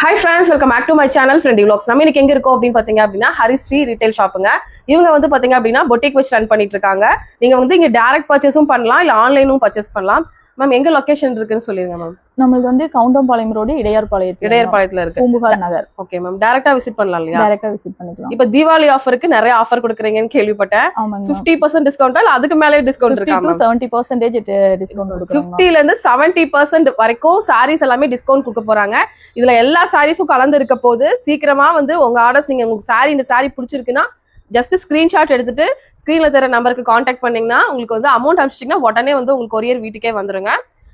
Hi friends, welcome back to my channel Friendly Vlogs. நம்ம இன்னைக்கு எங்க இருக்கோம் அப்படினு பாத்தீங்க அப்படினா ஹரிஸ்ரீ ரீட்டைல் ஷாப்புங்க. இவங்க வந்து பாத்தீங்க அப்படினா பொட்டிக் வச்சு ரன் பண்ணிட்டு இருக்காங்க. நீங்க வந்து இங்க டைரக்ட் பர்ச்சேஸும் பண்ணலாம் இல்ல ஆன்லைனும் பர்ச்சேஸ் பண்ணலாம். மேம் எங்க லொகேஷன் இருக்குன்னு சொல்லிருங்க மேம். நம்மளுக்கு வந்து கவுண்டம்பாளையம் ரோடு இடையார்பாளையத்துல இருக்கு. பூம்புகார் நகர். Okay ma'am. டைரக்ட்டா விசிட் பண்ணலாம் இல்லையா? டைரக்ட்டா விசிட் பண்ணிக்கலாம். இப்போ தீபாவளி ஆஃபருக்கு நிறைய ஆஃபர் கொடுக்குறீங்கன்னு கேள்விப்பட்டேன். 50% டிஸ்கவுண்ட் இல்ல அதுக்கு மேலே டிஸ்கவுண்ட் இருக்கா மேம்? 70% டிஸ்கவுண்ட் கொடுக்குறாங்க. 50 ல இருந்து 70% வரைக்கும் sarees எல்லாமே டிஸ்கவுண்ட் கொடுக்க போறாங்க. இதுல எல்லா sareesம் கலந்து இருக்க போது சீக்கிரமா வந்து உங்க ஆர்டர்ஸ் நீங்க உங்களுக்கு இந்த saree பிடிச்சிருக்குன்னா ஜஸ்ட் ஸ்கிரீன்ஷாட் எடுத்துட்டு ஸ்கிரீன்ல தர நம்பருக்கு கான்டாக்ட் பண்ணீங்கன்னா உங்களுக்கு வந்து அமௌண்ட் அனுப்பிச்சிட்டீங்கன்னா உடனே வந்து உங்களுக்கு கொரியர் வீட்டுக்கே வந்துருங்க.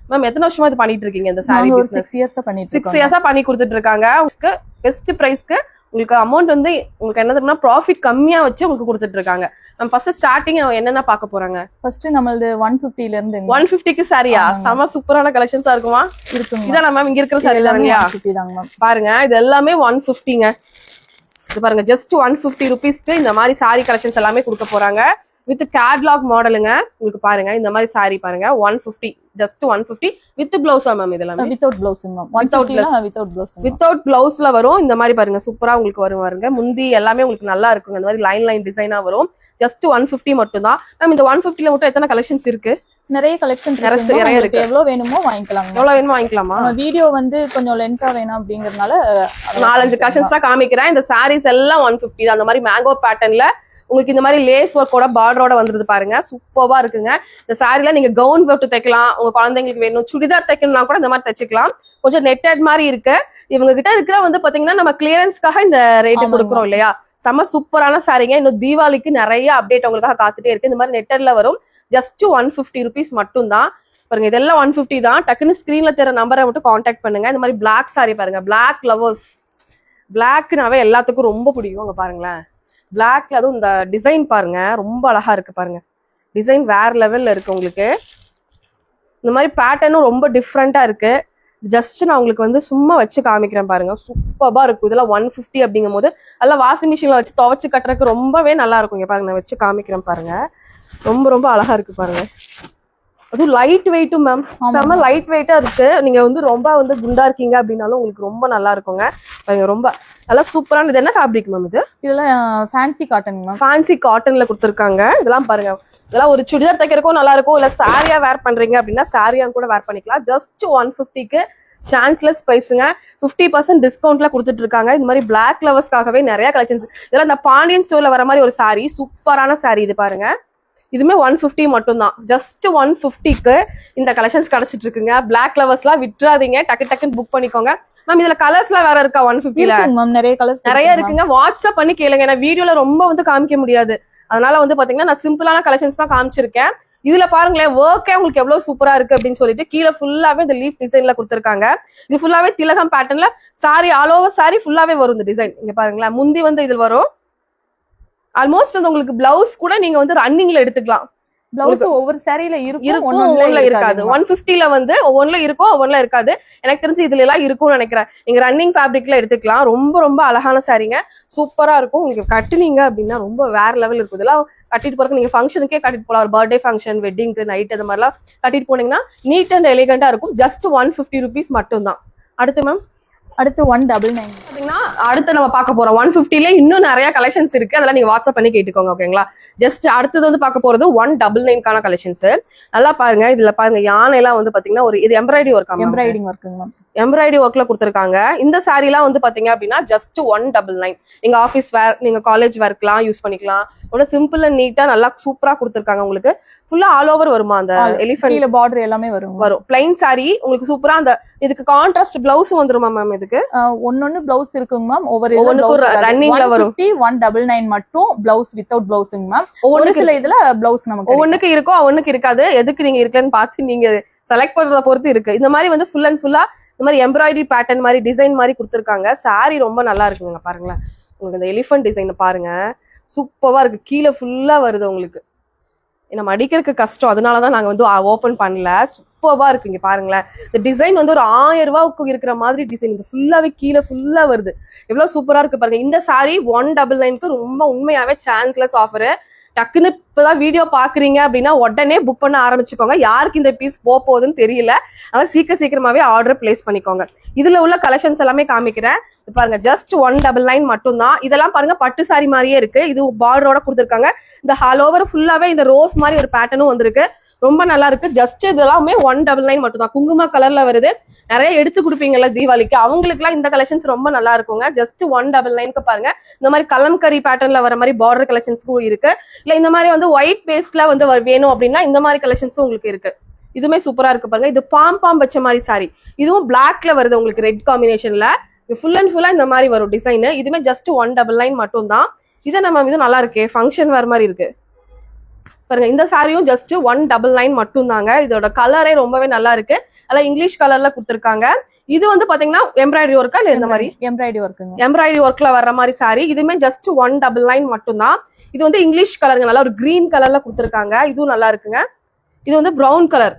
மேம் எத்தனை வருஷமா இது பண்ணிட்டு இருக்கீங்க இந்த சாரி பிசினஸ்? 6 இயர்ஸா பண்ணிட்டு இருக்கோம். 6 இயர்ஸா பண்ணி கொடுத்துட்டு இருக்காங்க. உங்களுக்கு பெஸ்ட் பிரைஸ்க்கு உங்களுக்கு அமௌண்ட் வந்து உங்களுக்கு என்ன தெரியுமா ப்ராஃபிட் கம்மியா வச்சு உங்களுக்கு கொடுத்துட்டு இருக்காங்க. நம்ம ஃபர்ஸ்ட் ஸ்டார்டிங் என்னென்ன பார்க்க போறாங்க? ஃபர்ஸ்ட் நம்மளது 150 ல இருந்து 150க்கு சாரியா? செம சூப்பரான கலெக்ஷன்ஸா இருக்குமா? இருக்குங்க. இதான் மேம் இங்க இருக்கிற சாரி எல்லாமே 150 தாங்க மேம். பாருங்க இது எல்லாமே 150ங்க. இது பாருங்க ஜஸ்ட் 150 ருபீஸ்க்கு இந்த மாதிரி சாரி கலெக்ஷன்ஸ் எல்லாமே கொடுக்க போறாங்க. வித் கேட்லாக் மாடலுங்க. உங்களுக்கு பாருங்க இந்த மாதிரி சாரி பாருங்க 150 ஜஸ்ட் 150 வித் பிளவுஸா மேம்? இதெல்லாம் வித்அவுட் பிளவுஸ்ங்க மேம். 150 without blouse. வித்அவுட் பிளவுஸ்ல வரும். இந்த மாதிரி பாருங்க சூப்பரா உங்களுக்கு வரும் பாருங்க. முந்தி எல்லாமே உங்களுக்கு நல்லா இருக்குங்க. இந்த மாதிரி லைன் டிசைனா வரும். ஜஸ்ட் 150 மட்டும் தான் மேம். இந்த 150ல மட்டும் எத்தனை கலெக்ஷன்ஸ் இருக்கு? நிறைய கலெக்ஷன் இருக்கு. எவ்வளவு வேணுமோ வாங்கிக்கலாம். எவ்வளவு வேணுமோ வாங்கிக்கலாமா? வீடியோ வந்து கொஞ்சம் லென்த்தா வேணும் அப்படிங்கறதுனால 4-5 கலெக்ஷன்ஸ் தான் காமிக்கிறேன். இந்த sarees எல்லாம் 150 தான். அந்த மாதிரி மேங்கோ பேட்டர்ன்ல உங்களுக்கு இந்த மாதிரி லேஸ் ஒர்க்கோட பார்டரோட வந்துருது பாருங்க. சூப்பரா இருக்குங்க. இந்த சாரில நீங்க கவுன் போட்டு தைக்கலாம். உங்க குழந்தைங்களுக்கு வேணும் சுடிதார் தைக்கணும்னா கூட இந்த மாதிரி தைச்சிக்கலாம். கொஞ்சம் நெட்டட் மாதிரி இருக்கு. இவங்க கிட்ட இருக்கிற வந்து பாத்தீங்கன்னா நம்ம கிளியரன்ஸ்க்காக இந்த ரேட்டு கொடுக்குறோம் இல்லையா? செம்ம சூப்பரான சாரிங்க. இன்னும் தீபாவளிக்கு நிறைய அப்டேட் உங்களுக்காக காத்துட்டே இருக்கு. இந்த மாதிரி நெட்டட்ல வரும். ஜஸ்ட் 150 ருபீஸ் மட்டும் தான். பாருங்க இதெல்லாம் 150 தான். டக்குன்னு ஸ்கிரீன்ல தெரிய நம்பரை மட்டும் கான்டாக்ட் பண்ணுங்க. இந்த மாதிரி பிளாக் சாரி பாருங்க. பிளாக் லவர்ஸ் பிளாக்னாவே எல்லாத்துக்கும் ரொம்ப பிடிக்கும். அங்க பாருங்களேன் பிளாக்ல அதுவும் இந்த டிசைன் பாருங்க ரொம்ப அழகா இருக்கு பாருங்க. டிசைன் வேற லெவல்ல இருக்கு. உங்களுக்கு இந்த மாதிரி பேட்டர்னும் ரொம்ப டிஃப்ரெண்டா இருக்கு. ஜஸ்ட் நான் உங்களுக்கு வந்து சும்மா வச்சு காமிக்கிறேன் பாருங்க. சூப்பரா இருக்கும். இதெல்லாம் 150 அப்படிங்கும் போது அதெல்லாம் வாஷிங் மிஷின்ல வச்சு துவைச்சு கட்டுறதுக்கு ரொம்பவே நல்லா இருக்கும். இங்க பாருங்க நான் வச்சு காமிக்கிறேன் பாருங்க. ரொம்ப ரொம்ப அழகா இருக்கு பாருங்க. அதுவும் லைட் வெயிட்டும் மேம். செம்ம லைட் வெயிட்டா இருக்கு. நீங்க வந்து ரொம்ப வந்து குண்டா இருக்கீங்க அப்படின்னாலும் உங்களுக்கு ரொம்ப நல்லா இருக்குங்க. பாருங்க ரொம்ப நல்லா சூப்பரான. இது என்ன ஃபேப்ரிக் மேம்? இதெல்லாம் ஃபேன்சி காட்டன் மேம். ஃபேன்சி காட்டன்ல கொடுத்துருக்காங்க. இதெல்லாம் பாருங்க இதெல்லாம் ஒரு சுடிதார் தைக்கிறதுக்கும் நல்லா இருக்கும். இல்ல சாரியா வேர் பண்றீங்க அப்படின்னா சாரியா கூட வேர் பண்ணிக்கலாம். Just 150க்கு chanceless பிரைஸுங்க. 50% டிஸ்கவுண்ட்ல கொடுத்துட்டு இருக்காங்க. இந்த மாதிரி பிளாக் லவர்ஸ்க்காகவே நிறைய கலெக்ஷன்ஸ். இதெல்லாம் இந்த பாண்டியன் ஸ்டோர்ல வர மாதிரி ஒரு சாரி சூப்பரான சாரி. இது பாருங்க இதுமே 150 மட்டும் தான். ஜஸ்ட் 150க்கு இந்த கலெக்ஷன்ஸ் கிடைச்சிட்டு இருக்குங்க. பிளாக் லவர்ஸ்லாம் விட்டுறாதீங்க. டக்குன்னு புக் பண்ணிக்கோங்க மேம். இதுல கலர்ஸ்லாம் வேற இருக்கா? 150ல நிறைய கலர்ஸ் நிறைய இருக்குங்க. வாட்ஸ்அப் பண்ணி கேளுங்க. ஏன்னா வீடியோல ரொம்ப வந்து காமிக்க முடியாது. அதனால வந்து பாத்தீங்கன்னா நான் சிம்பிளான கலெக்ஷன்ஸ் தான் காமிச்சிருக்கேன். இதுல பாருங்களேன் ஒர்க்கே உங்களுக்கு எவ்வளவு சூப்பரா இருக்கு அப்படின்னு சொல்லிட்டு கீழே ஃபுல்லாவே இந்த லீஃப் டிசைன்ல கொடுத்துருக்காங்க. இது ஃபுல்லாவே திலகம் பேட்டர்ன்ல சாரி ஆல் ஓவர் சாரி ஃபுல்லாவே வரும் இந்த டிசைன். இங்க பாருங்களேன் முந்தி வந்து இதுல வரும். ஆல்மோஸ்ட் வந்து உங்களுக்கு பிளவுஸ் கூட நீங்க வந்து ரன்னிங்ல எடுத்துக்கலாம். பிளவுஸ் ஒவ்வொரு சாரியில இருக்கும், ஒவ்வொன்றுல இருக்காது. 150ல வந்து ஒவ்வொன்றுல இருக்கும், ஒவ்வொன்றுல இருக்காது. எனக்கு தெரிஞ்சு இதுல எல்லாம் இருக்கும்னு நினைக்கிறேன். நீங்க ரன்னிங் ஃபேப்ரிக்ல எடுத்துக்கலாம். ரொம்ப ரொம்ப அழகான சாரிங்க. சூப்பரா இருக்கும். உங்களுக்கு கட்டுனீங்க அப்படின்னா ரொம்ப வேற லெவல் இருக்கும். இதெல்லாம் கட்டிட்டு போறதுக்கு நீங்க ஃபங்க்ஷனுக்கே கட்டிட்டு போகலாம். ஒரு பர்த்டே ஃபங்க்ஷன், வெட்டிங்க்கு, நைட் அந்த மாதிரிலாம் கட்டிட்டு போனீங்கன்னா நீட் அண்ட் எலிகண்டா இருக்கும். ஜஸ்ட் 150 ருபீஸ் மட்டும் தான். அடுத்து மேம் அடுத்து 199 பாத்தீங்கன்னா அடுத்து நம்ம பார்க்க போறோம். 150ல இன்னும் நிறைய கலெக்ஷன்ஸ் இருக்கு. அதெல்லாம் நீங்க வாட்ஸ்அப் பண்ணி கேட்டுக்கோங்க. ஓகேங்களா? ஜஸ்ட் அடுத்தது வந்து பார்க்க போறது 199க்கான கலெக்ஷன்ஸ். நல்லா பாருங்க. இதுல பாருங்க யானை எல்லாம் வந்து பாத்தீங்கன்னா ஒரு இது எம்ப்ராய்டரி ஒர்க். எம்ப்ராய்டிங் ஒர்க்குங்க. எம்ப்ராய்டரி ஒர்க்ல கொடுத்துருக்காங்க. இந்த சாரி எல்லாம் வந்து பாத்தீங்க அப்படின்னா ஜஸ்ட் 199. நீங்க ஆஃபீஸ் வேர் நீங்க காலேஜ் வேர்க்கெல்லாம் யூஸ் பண்ணிக்கலாம். ஒரு சிம்பிள் அண்ட் நீட்டா நல்லா சூப்பரா கொடுத்துருக்காங்க. உங்களுக்கு ஃபுல்லா ஆல் ஓவர் வருமா? அந்த எலிஃபென்ட் பார்டர் எல்லாமே வரும். பிளைன் சாரி உங்களுக்கு சூப்பரா. அந்த இதுக்கு கான்ட்ராஸ்ட் பிளவுஸ் வந்துருமா மேம்? இதுக்கு ஒன்னொன்னு பிளவுஸ் இருக்குங்க மேம். ஒவ்வொரு ரன்னிங்ல வரும். 199 மட்டும் பிளவுஸ் வித்அவுட் பிளவுஸ்ங்க மேம். ஒரு சில இதுல பிளவுஸ் நமக்கு ஒண்ணுக்கு இருக்கும், ஒண்ணுக்கு இருக்காது. எதுக்கு நீங்க இருக்கலன்னு பார்த்து நீங்க செலக்ட் பண்றத பொறுத்து இருக்கு. இந்த மாதிரி வந்து ஃபுல் அண்ட் ஃபுல்லா இந்த மாதிரி எம்ப்ராய்டரி பேட்டர்ன் மாதிரி டிசைன் மாதிரி கொடுத்துருக்காங்க. சாரி ரொம்ப நல்லா இருக்குங்க. பாருங்களேன் உங்களுக்கு இந்த எலிஃபென்ட் டிசைன் பாருங்க சூப்பரா இருக்கு. கீழே ஃபுல்லா வருது உங்களுக்கு. நம்ம அடிக்கிறதுக்கு கஷ்டம், அதனாலதான் நாங்க வந்து ஓபன் பண்ணல. சூப்பரா இருக்கு. இங்க பாருங்களேன் இந்த டிசைன் வந்து ஒரு 1000 ரூபாய்க்கு இருக்கிற மாதிரி டிசைன். இது ஃபுல்லாவே கீழே ஃபுல்லா வருது. எவ்வளவு சூப்பரா இருக்கு பாருங்க. இந்த சாரி 199க்கு ரொம்ப உண்மையாவே சான்ஸ்லெஸ் ஆஃபரு. டக்குன்னு இப்பதான் வீடியோ பாக்குறீங்க அப்படின்னா உடனே புக் பண்ண ஆரம்பிச்சுக்கோங்க. யாருக்கு இந்த பீஸ் போகுதுன்னு தெரியல, அதனால சீக்கிரமாவே ஆர்டர் பிளேஸ் பண்ணிக்கோங்க. இதுல உள்ள கலெக்ஷன்ஸ் எல்லாமே காமிக்கிறேன். பாருங்க ஜஸ்ட் 199 மட்டும்தான். இதெல்லாம் பாருங்க பட்டு சாரி மாதிரியே இருக்கு. இது பார்டரோட கொடுத்துருக்காங்க. இந்த ஆல் ஓவர் ஃபுல்லாவே இந்த ரோஸ் மாதிரி ஒரு பேட்டர்னும் வந்திருக்கு. ரொம்ப நல்லா இருக்கு. ஜஸ்ட் இதெல்லாமே 199 மட்டும் தான். குங்கும கலர்ல வருது. நிறைய எடுத்து கொடுப்பீங்கல்ல தீபாவளிக்கு, அவங்களுக்கு எல்லாம் இந்த கலெக்ஷன்ஸ் ரொம்ப நல்லா இருக்குங்க. ஜஸ்ட் 199க்கு பாருங்க. இந்த மாதிரி கலம்கரி பேட்டர்ன்ல வர மாதிரி பார்டர் கலெக்ஷன்ஸும் இருக்கு. இல்ல இந்த மாதிரி வந்து ஒயிட் பேஸ்ட்ல வந்து வேணும் அப்படின்னா இந்த மாதிரி கலெக்ஷன்ஸும் உங்களுக்கு இருக்கு. இதுவுமே சூப்பரா இருக்கு பாருங்க. இது பாம் வச்ச மாதிரி சாரி. இதுவும் பிளாக்ல வருது உங்களுக்கு ரெட் காம்பினேஷன்ல. ஃபுல் அண்ட் ஃபுல்லா இந்த மாதிரி வரும் டிசைன். இதுமே ஜஸ்ட் 199 மட்டும் தான். இதை நம்ம இது நல்லா இருக்கே, ஃபங்க்ஷன் வேற மாதிரி இருக்கு பாருங்க. இந்த சாரியும் ஜஸ்ட் 199 மட்டும் தாங்க. இதோட கலரே ரொம்பவே நல்லா இருக்கு. அதெல்லாம் இங்கிலீஷ் கலர்ல கொடுத்துருக்காங்க. இது வந்து பாத்தீங்கன்னா எம்ப்ராய்டரி ஒர்க்கா இல்ல இந்த மாதிரி எம்ப்ராய்டரி ஒர்க்ல வர்ற மாதிரி சாரி. இதுமே ஜஸ்ட் 199 மட்டும் தான். இது வந்து இங்கிலீஷ் கலருங்க, நல்லா ஒரு கிரீன் கலர்ல கொடுத்துருக்காங்க. இதுவும் நல்லா இருக்குங்க. இது வந்து ப்ரௌன் கலர்,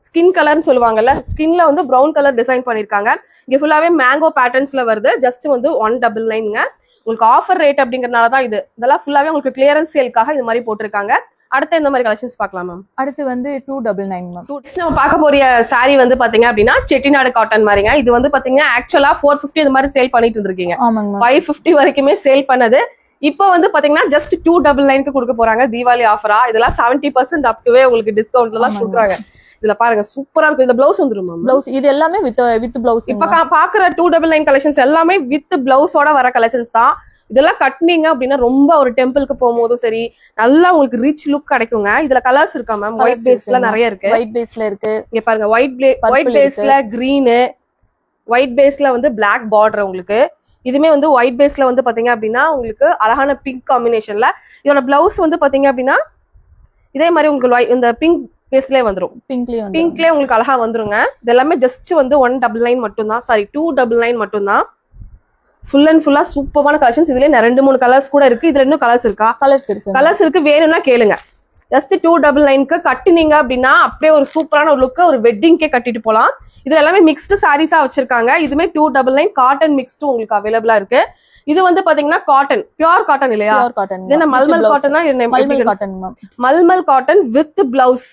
ஸ்கின் கலர்னு சொல்லுவாங்கல்ல, ஸ்கின்ல வந்து ப்ரௌன் கலர் டிசைன் பண்ணிருக்காங்க. இங்க ஃபுல்லாவே மேங்கோ பேட்டர்ன்ஸ்ல வருது. ஜஸ்ட் வந்து 199ங்க. உங்களுக்கு ஆஃபர் ரேட் அப்படிங்கறதுனால தான் இது. இதெல்லாம் ஃபுல்லாவே உங்களுக்கு கிளியரன்ஸ் சேல்க்காக இது மாதிரி போட்டிருக்காங்க. அடுத்து இந்த மாதிரி கலெக்ஷன்ஸ் பார்க்கலாம் மேம். அடுத்து வந்து 299 மேம். நம்ம பார்க்க போற சாரி வந்து பாத்தீங்க அப்படின்னா செட்டிநாடு காட்டன் மாதிரிங்க. இது வந்து பாத்தீங்கன்னா ஆக்சுவலா 450 இந்த மாதிரி சேல் பண்ணிட்டு இருந்திருக்கீங்க. 550 வரைக்குமே சேல் பண்ணது. இப்போ வந்து பாத்தீங்கன்னா ஜஸ்ட் 299க்கு கொடுக்க போறாங்க தீபாவளி ஆஃபரா. இதெல்லாம் 70% அப் டுவே உங்களுக்கு டிஸ்கவுண்ட்ல எல்லாம் கொடுக்குறாங்க. இதுல பாருங்க சூப்பரா இருக்கு. இந்த பிளவுஸ் வந்துரும் மேம். பிளவுஸ் இது எல்லாமே வித் பிளவுஸ். இப்ப பாக்குற 299 கலெக்ஷன்ஸ் எல்லாமே வித் பிளவுஸோட வர கலெக்ஷன்ஸ் தான். இதெல்லாம் கட்டினீங்க அப்படின்னா ரொம்ப ஒரு டெம்பிளுக்கு போகும்போதும் சரி நல்லா உங்களுக்கு ரிச் லுக் கிடைக்குங்க. இதுல கலர்ஸ் இருக்கா மேம்? ஒயிட் பேஸ்ல நிறைய இருக்கு. ஒயிட் பேஸ்ல இருக்கு. இங்க பாருங்க ஒயிட் பேஸ்ல கிரீனு, ஒயிட் பேஸ்ல வந்து பிளாக் பார்டர் உங்களுக்கு. இதுமே வந்து ஒயிட் பேஸ்ல வந்து பாத்தீங்க அப்படின்னா உங்களுக்கு அழகான பிங்க் காம்பினேஷன்ல. இதோட பிளவுஸ் வந்து பாத்தீங்க அப்படின்னா இதே மாதிரி உங்களுக்கு இந்த பிங்க் பேஸ்லயே வந்துரும். பிங்க்லயே உங்களுக்கு அழகா வந்துருங்க. இது எல்லாமே ஜஸ்ட் வந்து 199 மட்டும் தான். சாரி 299 மட்டும் தான். ஃபுல் அண்ட் ஃபுல்லா சூப்பரான கலெக்ஷன்ஸ். இதுல 2-3 கலர்ஸ் கூட இருக்கு. இதுல இன்னும் கலர்ஸ் இருக்கா? கலர்ஸ் இருக்கு. வேணும்னா கேளுங்க. ஜஸ்ட் 299க்கு கட்டுனீங்க அப்படின்னா அப்படியே ஒரு சூப்பரான ஒரு லுக், ஒரு வெட்டிங்கே கட்டிட்டு போலாம். இதுல எல்லாமே மிக்ஸ்டு சாரீஸா வச்சிருக்காங்க. இதுமே 299 காட்டன் மிக்ஸ்டு உங்களுக்கு அவைலபிளா இருக்கு. இது வந்து பாத்தீங்கன்னா காட்டன், பியூர் காட்டன் இல்லையா? இது என்ன மல்மல் காட்டனா? Mulmul cotton with blouse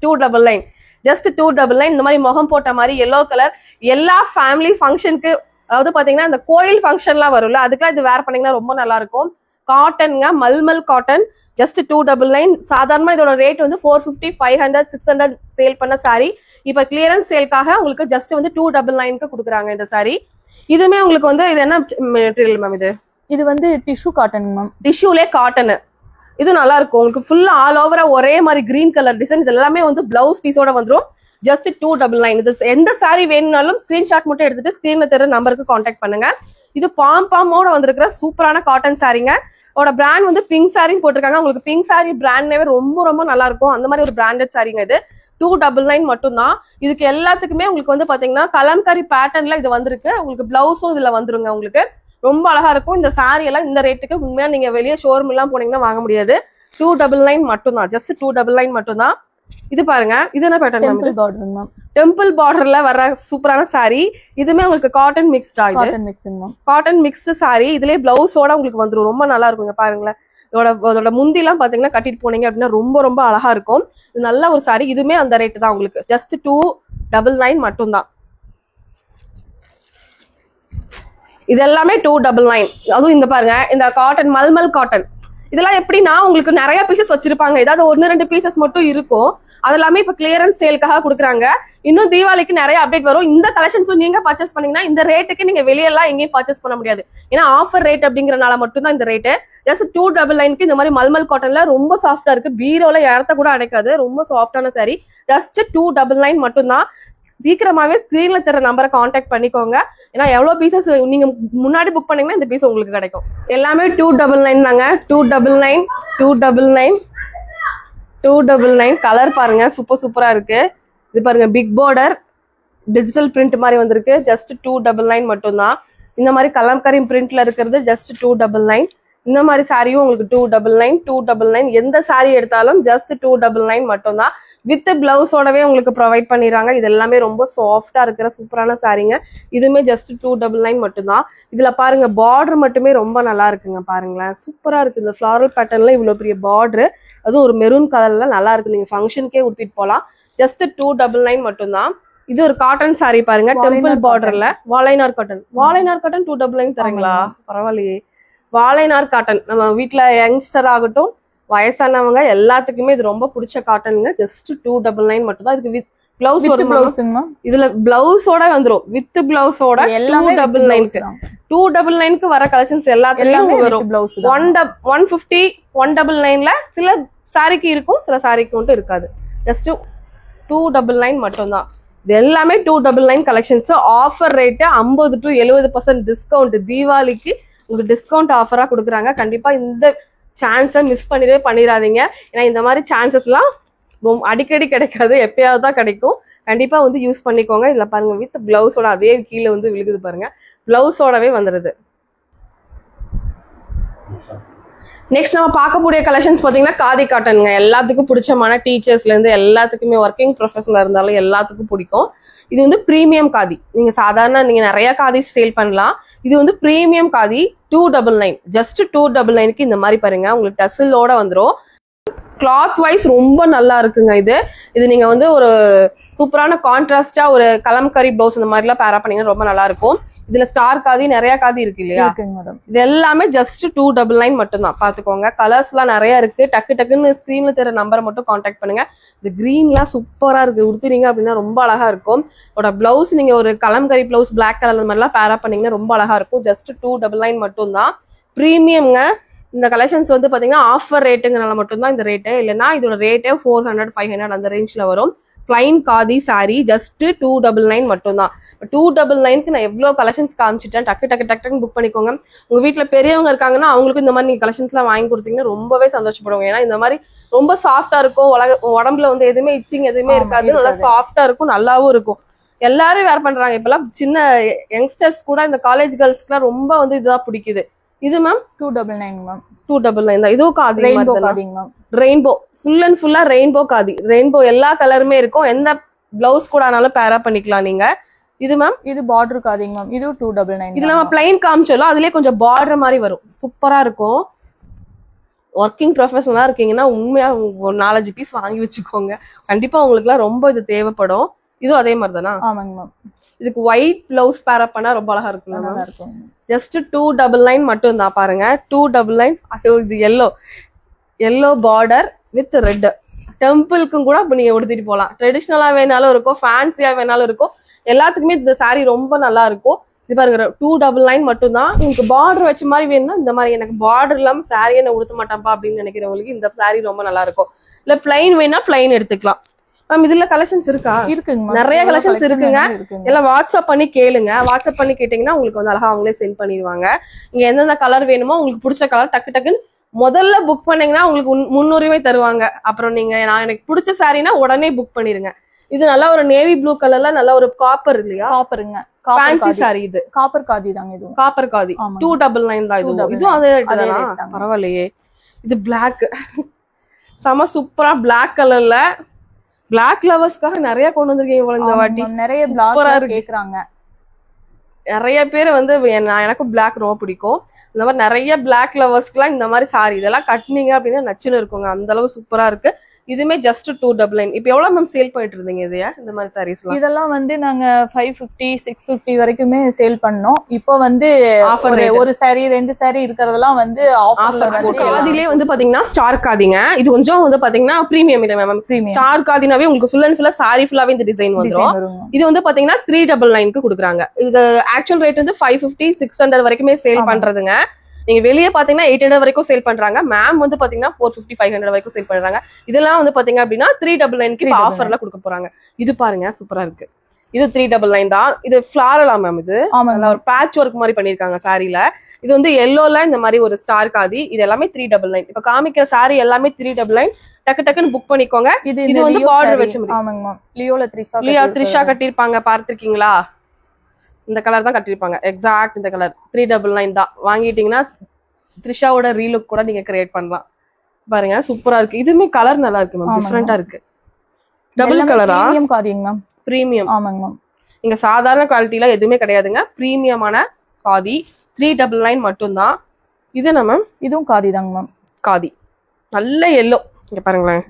299. Just 299. இந்த மாதிரி முகம் போட்ட மாதிரி எல்லோ கலர் எல்லா ஃபேமிலி ஃபங்க்ஷனுக்கு, அதாவது பாத்தீங்கன்னா இந்த கோயில் ஃபங்க்ஷன்லாம் வரும்ல, அதுக்கெல்லாம் இது வேர் பண்ணீங்கன்னா ரொம்ப நல்லா இருக்கும். காட்டனுங்க, மல்மல் காட்டன். ஜஸ்ட் 299. சாதாரணமா இதோட ரேட் வந்து 450, 500, 600 சேல் பண்ண சாரி. இப்ப கிளியரன்ஸ் சேல்காக உங்களுக்கு ஜஸ்ட் வந்து 299க்கு கொடுக்குறாங்க இந்த சாரி. இதுமே உங்களுக்கு வந்து இது என்ன மெட்டீரியல் மேம்? இது வந்து டிஷ்யூ காட்டன் மேம். டிஷ்யூலே காட்டன். இது நல்லா இருக்கும். உங்களுக்கு ஃபுல்லா ஆல் ஓவரா ஒரே மாதிரி கிரீன் கலர் டிசைன். இது எல்லாமே வந்து பிளவுஸ் பீஸோட வந்துடும். ஜஸ்ட் 299. இது எந்த சாரி வேணும்னாலும் ஸ்கிரீன்ஷாட் மட்டும் எடுத்துட்டு ஸ்கிரீன்ல தெரிய நம்பருக்கு கான்டாக்ட் பண்ணுங்க. இது பாம்போட வந்திருக்கிற சூப்பரான காட்டன் சாரிங்க. அதோட பிராண்ட் வந்து பிங்க் சாரின்னு போட்டிருக்காங்க. உங்களுக்கு பிங்க் சாரி பிராண்ட்னே ரொம்ப ரொம்ப நல்லா இருக்கும். அந்த மாதிரி ஒரு பிராண்டட் சாரிங்க. இது 299 மட்டும் தான். இதுக்கு எல்லாத்துக்குமே உங்களுக்கு வந்து பாத்தீங்கன்னா கலம்கரி பேட்டர்ன்ல இது வந்திருக்கு. உங்களுக்கு பிளவுஸும் இதுல வந்துருங்க. உங்களுக்கு ரொம்ப அழகா இருக்கும். இந்த சாரி எல்லாம் இந்த ரேட்டுக்கு உண்மையா நீங்க வெளியே ஷோரூம் எல்லாம் போனீங்கன்னா வாங்க முடியாது. 299 மட்டும் தான். ஜஸ்ட் 299 மட்டும் தான். இது பாருங்க, இது என்ன பேட்டர்ன்? டெம்பிள் பார்டர்ல வர சூப்பரான சாரி. இதுமே உங்களுக்கு காட்டன் மிக்ஸ்டா? Cotton mixed saree. இதுலயே பிளவுஸோட உங்களுக்கு வந்துடும். ரொம்ப நல்லா இருக்குங்க. பாருங்களேன், இதோட முந்தி எல்லாம் பாத்தீங்கன்னா கட்டிட்டு போனீங்க அப்படின்னா ரொம்ப ரொம்ப அழகா இருக்கும். இது நல்ல ஒரு சாரி. இதுமே அந்த ரேட்டு தான் உங்களுக்கு. ஜஸ்ட் 299 மட்டும் தான். இது எல்லாமே 299. அதுவும் இந்த பாருங்க, இந்த காட்டன் மல்மல் காட்டன் இதெல்லாம் எப்படின்னா உங்களுக்கு நிறைய பீசஸ் வச்சிருப்பாங்க. ஏதாவது 1-2 பீசஸ் மட்டும் இருக்கும். அதெல்லாமே இப்ப கிளியரன்ஸ் சேலுக்காக கொடுக்குறாங்க. இன்னும் தீபாவளிக்கு நிறைய அப்டேட் வரும். இந்த கலெக்ஷன்ஸும் நீங்க பர்ச்சேஸ் பண்ணீங்கன்னா இந்த ரேட்டுக்கு நீங்க வெளியெல்லாம் எங்கேயும் பர்ச்சேஸ் பண்ண முடியாது. ஏன்னா ஆஃபர் ரேட் அப்படிங்கறனால மட்டும் தான் இந்த ரேட்டு. ஜஸ்ட் 299க்கு இந்த மாதிரி மல்மல் காட்டன்ல ரொம்ப சாஃப்டா இருக்கு. பீரோல இடத்த கூட அடைக்காது. ரொம்ப சாஃப்டான சாரி. ஜஸ்ட் 299 மட்டும் தான். சீக்கிரமாவே ஸ்கிரீன்ல தர நம்பரை கான்டாக்ட் பண்ணிக்கோங்க. ஏன்னா எவ்வளவு பீசஸ் நீங்க முன்னாடி புக் பண்ணீங்கன்னா இந்த பீஸ் உங்களுக்கு கிடைக்கும். எல்லாமே 299 தாங்க. 299, 299, 299. கலர் பாருங்க, சூப்பரா இருக்கு. இது பாருங்க, பிக் பார்டர் டிஜிட்டல் பிரிண்ட் மாதிரி வந்திருக்கு. ஜஸ்ட் 299 மட்டும் தான். இந்த மாதிரி கலம்கரி பிரிண்ட்ல இருக்கிறது ஜஸ்ட் 299. இந்த மாதிரி சாரியும் உங்களுக்கு 299 299 எந்த சாரி எடுத்தாலும் ஜஸ்ட் 299 மட்டும் தான். வித் பிளவுஸோடவே உங்களுக்கு ப்ரொவைட் பண்ணிடுறாங்க. இது எல்லாமே ரொம்ப சாஃப்டா இருக்கிற சூப்பரான சாரீங்க. இதுவுமே ஜஸ்ட் 299 மட்டும் தான். இதுல பாருங்க பார்டர் மட்டுமே ரொம்ப நல்லா இருக்குங்க. பாருங்களேன் சூப்பரா இருக்கு. இந்த ஃபிளாரல் பேட்டர்ன்ல இவ்வளவு பெரிய பார்டர், அதுவும் ஒரு மெரூன் கலர்ல நல்லா இருக்கு. நீங்க ஃபங்க்ஷனுக்கே உடுத்திட்டு போகலாம். ஜஸ்ட் 299 மட்டும் தான். இது ஒரு காட்டன் சாரி பாருங்க, டெம்பிள் பார்டர்ல வாழைநார் காட்டன். வாழைநார் காட்டன் 299 தரீங்களா? பரவாயில்லையே. வாழைநார் காட்டன் நம்ம வீட்டுல யங்ஸ்டர் ஆகட்டும் வயசானவங்க எல்லாத்துக்குமே இது ரொம்ப பிடிச்ச காட்டனுங்க. ஜஸ்ட் 299 மட்டும் தான். இதுக்கு வித் பிளவுஸ் வருமா? இதுல பிளவுஸோட வந்துரும். வித் பிளவுஸோட 299 வர கலெக்ஷன்ஸ் எல்லாத்துலயும் வரும். 150 199ல சில சாரிக்கு இருக்கும், சில சாரிக்கு மட்டும் இருக்காது. ஜஸ்ட் 299 மட்டும் தான். இது எல்லாமே 299 collections. Offer rate 50 to 70% discount. தீபாவளிக்கு உங்களுக்கு டிஸ்கவுண்ட் ஆஃபரா கொடுக்குறாங்க. கண்டிப்பா இந்த சான்ஸை மிஸ் பண்ணிடாதீங்க. ஏன்னா இந்த மாதிரி சான்சஸ்லாம் ரொம்ப அடிக்கடி கிடைக்காது, எப்பயாவது தான் கிடைக்கும். கண்டிப்பா வந்து யூஸ் பண்ணிக்கோங்க. இதுல பாருங்க வித் பிளவுஸோட அதே கீழே வந்து விழுகுது பாருங்க, பிளவுஸோடவே வந்துருது. நெக்ஸ்ட் நம்ம பார்க்கக்கூடிய கலெக்ஷன்ஸ் பாத்தீங்கன்னா காதி காட்டனுங்க. எல்லாத்துக்கும் பிடிச்சமான டீச்சர்ஸ்ல இருந்து எல்லாத்துக்குமே ஒர்க்கிங் ப்ரொஃபஷனல் இருந்தாலும் எல்லாத்துக்கும் பிடிக்கும். இது வந்து பிரீமியம் காதி. நீங்க சாதாரண நீங்க நிறைய காதி சேல் பண்ணலாம். இது வந்து பிரீமியம் காதி 299. ஜஸ்ட் 299க்கு இந்த மாதிரி பாருங்க உங்களுக்கு டசிலோட வந்துடும். கிளாத் வைஸ் ரொம்ப நல்லா இருக்குங்க. இது நீங்க வந்து ஒரு சூப்பரான கான்ட்ராஸ்டா ஒரு கலம்கரி ப்ளவுஸ் இந்த மாதிரி எல்லாம் பேரா பண்ணீங்கன்னா ரொம்ப நல்லா இருக்கும். இதுல ஸ்டார் காதி நிறைய காதி இருக்கு இல்லையா? இது எல்லாமே ஜஸ்ட் 299 மட்டும் தான். பாத்துக்கோங்க, கலர்ஸ் எல்லாம் நிறைய இருக்கு. டக்குன்னு ஸ்கிரீன்ல தெரிய நம்பரை மட்டும் கான்டாக்ட் பண்ணுங்க. இது கிரீன் எல்லாம் சூப்பரா இருக்கு. உடுத்துறீங்க அப்படின்னா ரொம்ப அழகா இருக்கும். பிளவுஸ் நீங்க ஒரு கலம்கரி பிளவுஸ் பிளாக் கலர் அந்த மாதிரி எல்லாம் பேரா பண்ணீங்கன்னா ரொம்ப அழகா இருக்கும். ஜஸ்ட் 299 மட்டும் தான். பிரீமியம்ங்க. இந்த கலெக்ஷன்ஸ் வந்து பாத்தீங்கன்னா ஆஃபர் ரேட்டுங்கனால மட்டும்தான் இந்த ரேட்டு. இல்லைன்னா இதோட ரேட்டே 400 500 அந்த ரேஞ்ச்ல வரும். பிளைன் காதி சாரி ஜஸ்ட் 299 மட்டும் தான். 299க்கு நான் எவ்வளவு கலெக்ஷன்ஸ் காமிச்சிட்டேன். டக்குன்னு புக் பண்ணிக்கோங்க. உங்க வீட்டுல பெரியவங்க இருக்காங்கன்னா அவங்களுக்கும் இந்த மாதிரி நீங்க கலெக்ஷன்ஸ் எல்லாம் வாங்கி கொடுத்தீங்கன்னா ரொம்பவே சந்தோஷப்படுவாங்க. ஏன்னா இந்த மாதிரி ரொம்ப சாஃப்டா இருக்கும். உடம்புல வந்து எதுவுமே இச்சிங் எதுவுமே இருக்காது. நல்லா சாஃப்டா இருக்கும், நல்லாவும் இருக்கும். எல்லாரும் வேர் பண்றாங்க. இப்பெல்லாம் சின்ன யங்ஸ்டர்ஸ் கூட இந்த காலேஜ் கேர்ள்ஸ்க்குலாம் ரொம்ப வந்து இதுதான் பிடிக்குது. இது மேம் 299 மேம். 299 தான். இதுவும் khadi ma'am. Rainbow full and ஃபுல்லா ரெயின்போ காதி. ரெயின்போ எல்லா கலருமே இருக்கும். எந்த பிளவுஸ் கூட ஆனாலும் பேரா பண்ணிக்கலாம் நீங்க. இது மேம் இது பார்டர் காதிங்க மேம். இது 299. இதுல நம்ம பிளைன் காமிச்சோம், அதுலயே கொஞ்சம் பார்டர் மாதிரி வரும். சூப்பரா இருக்கும். ஒர்க்கிங் ப்ரொஃபஷனலா இருக்கீங்கன்னா உண்மையா ஒரு 4-5 பீஸ் வாங்கி வச்சுக்கோங்க. கண்டிப்பா உங்களுக்கு எல்லாம் ரொம்ப இது தேவைப்படும். இதுவும் அதே மாதிரி தானா? ஆமாங்க மேம். இதுக்கு ஒயிட் பிளவுஸ் பேரா பண்ணா ரொம்ப அழகா இருக்கும். ஜஸ்ட் 299 மட்டும் தான். பாருங்க 299. ஐயோ இது எல்லோ பார்டர் வித் ரெட். டெம்பிளுக்கும் கூட இப்ப நீங்க உடுத்திட்டு போகலாம். ட்ரெடிஷ்னலா வேணாலும் இருக்கும், ஃபேன்சியா வேணாலும் இருக்கும். எல்லாத்துக்குமே இந்த சாரி ரொம்ப நல்லா இருக்கும். இது பாருங்க 299 மட்டும் தான். உங்களுக்கு பார்டர் வச்ச மாதிரி வேணும்னா இந்த மாதிரி, எனக்கு பார்டர் இல்லாம சாரியை நான் உடுத்த மாட்டேன்ப்பா அப்படின்னு நினைக்கிறவங்களுக்கு இந்த சாரி ரொம்ப நல்லா இருக்கும். இல்ல பிளைன் வேணா பிளைன் எடுத்துக்கலாம். மேம் இதுல கலெக்ஷன்ஸ் இருக்கா? இருக்குங்க, நிறைய கலெக்ஷன்ஸ் இருக்குங்க. எல்லாம் வாட்ஸ்அப் பண்ணி கேளுங்க. வாட்ஸ்அப் பண்ணி கேட்டீங்கன்னா உங்களுக்கு வந்து அழகா அவங்களே சென்ட் பண்ணிடுவாங்க. நீங்க எந்தெந்த கலர் வேணுமோ உங்களுக்கு பிடிச்ச கலர் டக்குன்னு முதல்ல புக் பண்ணீங்கன்னா உங்களுக்கு முன்னுரிமை தருவாங்க. அப்புறம் நீங்க எனக்கு பிடிச்ச சாரினா உடனே புக் பண்ணிருங்க. இது நல்லா ஒரு நேவி ப்ளூ கலர்ல நல்ல ஒரு காப்பர் இல்லையா? காப்பருங்க. Fancy saree. இது காப்பர் காதி தாங்க. இது காப்பர் காதி 299 தான். இதுவும் அதே பரவாயில்லையே. இது பிளாக் செம சூப்பரா பிளாக் கலர்ல. பிளாக் லவர்ஸ்க்காக நிறைய கொண்டு வந்திருக்கீங்க இந்த வாட்டி. நிறைய பிளாக் கேக்குறாங்க. நிறைய பேர் வந்து எனக்கும் பிளாக் ரொம்ப பிடிக்கும். இந்த மாதிரி நிறைய பிளாக் லவர்ஸ்க்குலாம் இந்த மாதிரி சாரி இதெல்லாம் கட்டினீங்க அப்படின்னா நச்சுன்னு இருக்குங்க. அந்த அளவு சூப்பரா இருக்கு. இதுமே ஜஸ்ட் 299. இப்போ எவ்வளவு மேம் சேல் பண்ணிட்டு இருந்தீங்க இதையா இந்த மாதிரி சாரீஸ்? இதெல்லாம் வந்து நாங்க 550 650 வரைக்குமே சேல் பண்ணோம். இப்போ வந்து ஒரு சாரி 2 சாரி இருக்கிறதெல்லாம் வந்து ஆஃபர்ல வந்து காதிலே வந்து பாத்தீங்கன்னா ஸ்டார் காதிங்க. இது கொஞ்சம் வந்து பாத்தீங்கன்னா பிரீமியம் இல்ல மேம். ஸ்டார் காதினாவே உங்களுக்கு ஃபுல் அண்ட் ஃபுல்லா சாரி ஃபுல்லாவே இந்த டிசைன் வந்துரும். இது வந்து பாத்தீங்கன்னா 399க்கு கொடுக்குறாங்க. இது ஆக்சுவல் ரேட் வந்து 550 600 வரைக்குமே சேல் பண்றதுங்க. நீங்க வெளியே பாத்தீங்கன்னா 800 வரைக்கும் சேல் பண்றாங்க. மேம் வந்து பாத்தீங்கன்னா 450 500 வரைக்கும் சேல் பண்றாங்க. இதெல்லாம் வந்து பாத்தீங்க அப்படின்னா 399க்கு ஆஃபர்ல கொடுக்க போறாங்க. இது பாருங்க சூப்பரா இருக்கு. இது 399 தான். இது ஃபிளாரலா மேம்? இது ஒரு பேட்ச் ஒர்க் மாதிரி பண்ணிருக்காங்க சாரில. இது வந்து எல்லோல இந்த மாதிரி ஒரு ஸ்டார் காதி. இது எல்லாமே 399. இப்ப காமிக்கிற சாரி எல்லாமே 399. டக்குன்னு புக் பண்ணிக்கோங்க. இது வந்து பார்டர் வச்ச மாதிரி. லியோ த்ரிஷா கட்டிருப்பாங்க, பார்த்திருக்கீங்களா? இந்த கலர் தான் கட்டிருப்பாங்க. எக்ஸாக்ட் இந்த கலர் 399 தான். வாங்கிட்டீங்கன்னா த்ரிஷாவோட ரீலுக் கூட நீங்க கிரியேட் பண்ணலாம். பாருங்க சூப்பரா இருக்கு. இதுவுமே கலர் நல்லா இருக்கு மேம், டிஃபரெண்டா இருக்கு. டபுள் கலரா? பிரீமியம் காதிங்க மேம். பிரீமியம். ஆமாங்க மேம். இங்க சாதாரண குவாலிட்டில எதுவுமே கிடையாதுங்க, பிரீமியமான காதி. 399 மட்டும்தான். இது நம்ம இதுவும் காதி தாங்க மேம். காதி நல்ல எல்லோ, இங்க பாருங்களேன்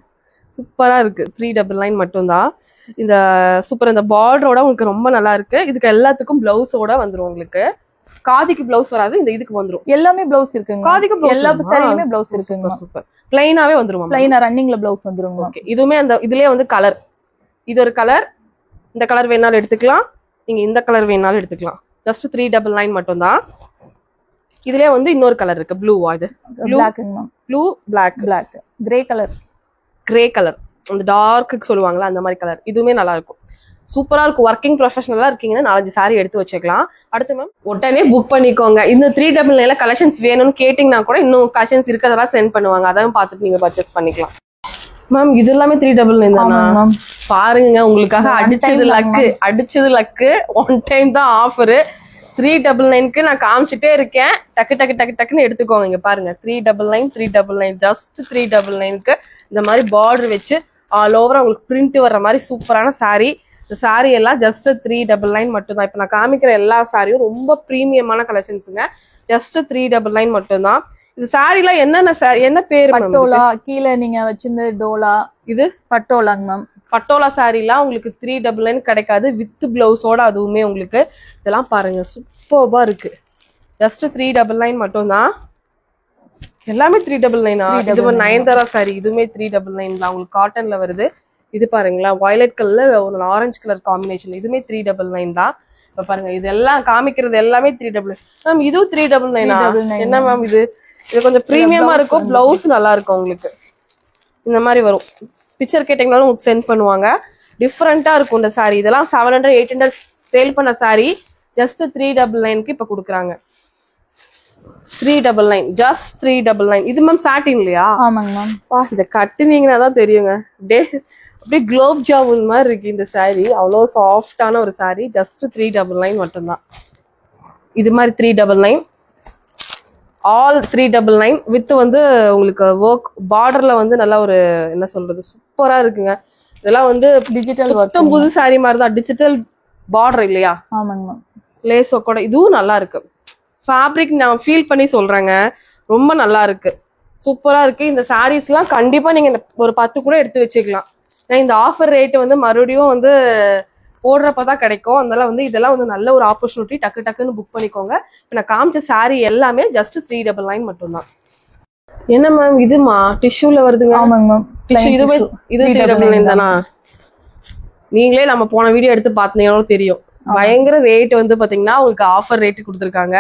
சூப்பரா இருக்கு. 399 மட்டும்தான். இந்த சூப்பர், இந்த பார்டரோட உங்களுக்கு ரொம்ப நல்லா இருக்கு. இதுக்கு எல்லாத்துக்கும் பிளவுஸோட வந்துரும். உங்களுக்கு காதிக்கு பிளவுஸ் வராது, இந்த இதுக்கு வந்துரும். எல்லாமே பிளவுஸ் இருக்குங்க. காதிக்கு எல்லா சாரியுமே பிளவுஸ் இருக்குங்க. சூப்பர். பிளைனாவே வந்துரும். பிளைனா ரன்னிங்ல பிளவுஸ் வந்துருங்க. ஓகே. இதுவுமே அந்த இதுலயே வந்து கலர், இது ஒரு கலர், இந்த கலர் வேணாலும் எடுத்துக்கலாம், நீங்க இந்த கலர் வேணாலும் எடுத்துக்கலாம். ஜஸ்ட் 399 மட்டும்தான். இதுலயே வந்து இன்னொரு கலர் இருக்கு, ப்ளூவா? இது பிளாக்ங்க. Blue black, grey colour, grey colour, அந்த டார்க்கு சொல்லுவாங்கல்ல அந்த மாதிரி கலர். இதுவுமே நல்லா இருக்கும், சூப்பரா இருக்கும். ஒர்க்கிங் ப்ரொஃபஷனலா இருக்கீங்கன்னா 4-5 சாரி எடுத்து வச்சுக்கலாம். அடுத்து மேம் உடனே புக் பண்ணிக்கோங்க. இந்த 399 கலெக்ஷன்ஸ் வேணும்னு கேட்டீங்கன்னா கூட இன்னும் கலெக்ஷன்ஸ் இருக்கிறதெல்லாம் சென்ட் பண்ணுவாங்க, அதையும் பார்த்துட்டு நீங்க பர்ச்சேஸ் பண்ணிக்கலாம். மேம் இது எல்லாமே 399 தானா? பாருங்க உங்களுக்காக அடிச்சது லக்கு. ஒன் டைம் தான் ஆஃபரு. 399க்கு நான் காமிச்சிட்டே இருக்கேன். டக்குன்னு எடுத்துக்கோங்க. இங்க பாருங்க 399 ஜஸ்ட் 399க்கு இந்த மாதிரி பார்டர் வச்சு ஆல் ஓவர் உங்களுக்கு பிரிண்ட் வர்ற மாதிரி சூப்பரான சாரி. இந்த சாரி எல்லாம் ஜஸ்ட் 399 மட்டும்தான். இப்போ நான் காமிக்கிற எல்லா சாரியும் ரொம்ப ப்ரீமியமான கலெக்ஷன்ஸுங்க. ஜஸ்ட் 399 மட்டும்தான். இது சாரில என்ன பேரு? பட்டோலா. கீழே நீங்க வச்சிருந்த டோலா. இது பட்டோலாங்க மேம். பட்டோலா சாரிலாம் உங்களுக்கு 399 கிடைக்காது, வித் பிளவுஸோட. அதுவுமே உங்களுக்கு இதெல்லாம் பாருங்க சூப்பர்பா இருக்கு. ஜஸ்ட் 399 மட்டும்தான். எல்லாமே 399. இது ஒரு நயன்தாரா சாரி, இதுவுமே 399 தான். உங்களுக்கு காட்டன்ல வருது. இது பாருங்களா, வயலட் கலர்ல ஒரு ஆரஞ்சு கலர் காம்பினேஷன். இதுவுமே 399 தான். இப்ப பாருங்க இதெல்லாம் காமிக்கிறது எல்லாமே 399. மேம் இதுவும் 399. என்ன மேம் இது கொஞ்சம் ப்ரீமியமா இருக்கும், பிளவுஸ் நல்லா இருக்கும். உங்களுக்கு இந்த மாதிரி வரும். பிக்சர் கேட்டீங்கனாலும் உங்களுக்கு சென்ட் பண்ணுவாங்க. டிஃப்ரெண்டா இருக்கும் இந்த சாரி. இதெல்லாம் 700-800 சேல் பண்ண சாரி ஜஸ்ட் 399க்கு இப்ப கொடுக்குறாங்க. 399 ஜஸ்ட் 399. இது மேம் சாட்டின் இல்லையா? ஆமாங்க மேம். இதை கட்டுனீங்கன்னா தான் தெரியுங்க, அப்படியே குலோப் ஜாமுன் மாதிரி இருக்கு இந்த சாரி. அவ்வளோ சாஃப்டான ஒரு சாரி. ஜஸ்ட் 399 மட்டும்தான். இது மாதிரி 399, ஆல் 399 வித் வந்து உங்களுக்கு ஒர்க் பார்டர்ல வந்து நல்லா ஒரு என்ன சொல்றது சூப்பரா இருக்குங்க. இதெல்லாம் வந்து டிஜிட்டல் புது சாரி மாதிரி தான், டிஜிட்டல் பார்டர் இல்லையா? ஆமாங்க. லேஸ் ஒர்க்கோட இதுவும் நல்லா இருக்கு. ஃபேப்ரிக் நான் ஃபீல் பண்ணி சொல்றேங்க, ரொம்ப நல்லா இருக்கு, சூப்பரா இருக்கு. இந்த சாரீஸ்லாம் கண்டிப்பா நீங்க ஒரு 10 கூட எடுத்து வச்சுக்கலாம். ஏன்னா இந்த ஆஃபர் ரேட் வந்து மறுபடியும் வந்து போடுறப்பதான் கிடைக்கும். அதனால வந்து இதெல்லாம் வந்து நல்ல ஒரு ஆப்பர்ச்சுனிட்டி. டக்குன்னு புக் பண்ணிக்கோங்க. இப்போ நான் காமிச்ச சாரி எல்லாமே ஜஸ்ட் 399 மட்டும்தான். என்ன மேம் இதுமா டிஷ்யூல வருதுங்க? ஆமாங்க மேம். டிஷ்யூ இது 399 தானா? நீங்களே நம்ம போன வீடியோ எடுத்து பார்த்தீங்கன்னாலும் தெரியும். பயங்கர ரேட் வந்து பாத்தீங்கன்னா உங்களுக்கு ஆஃபர் ரேட் கொடுத்துருக்காங்க.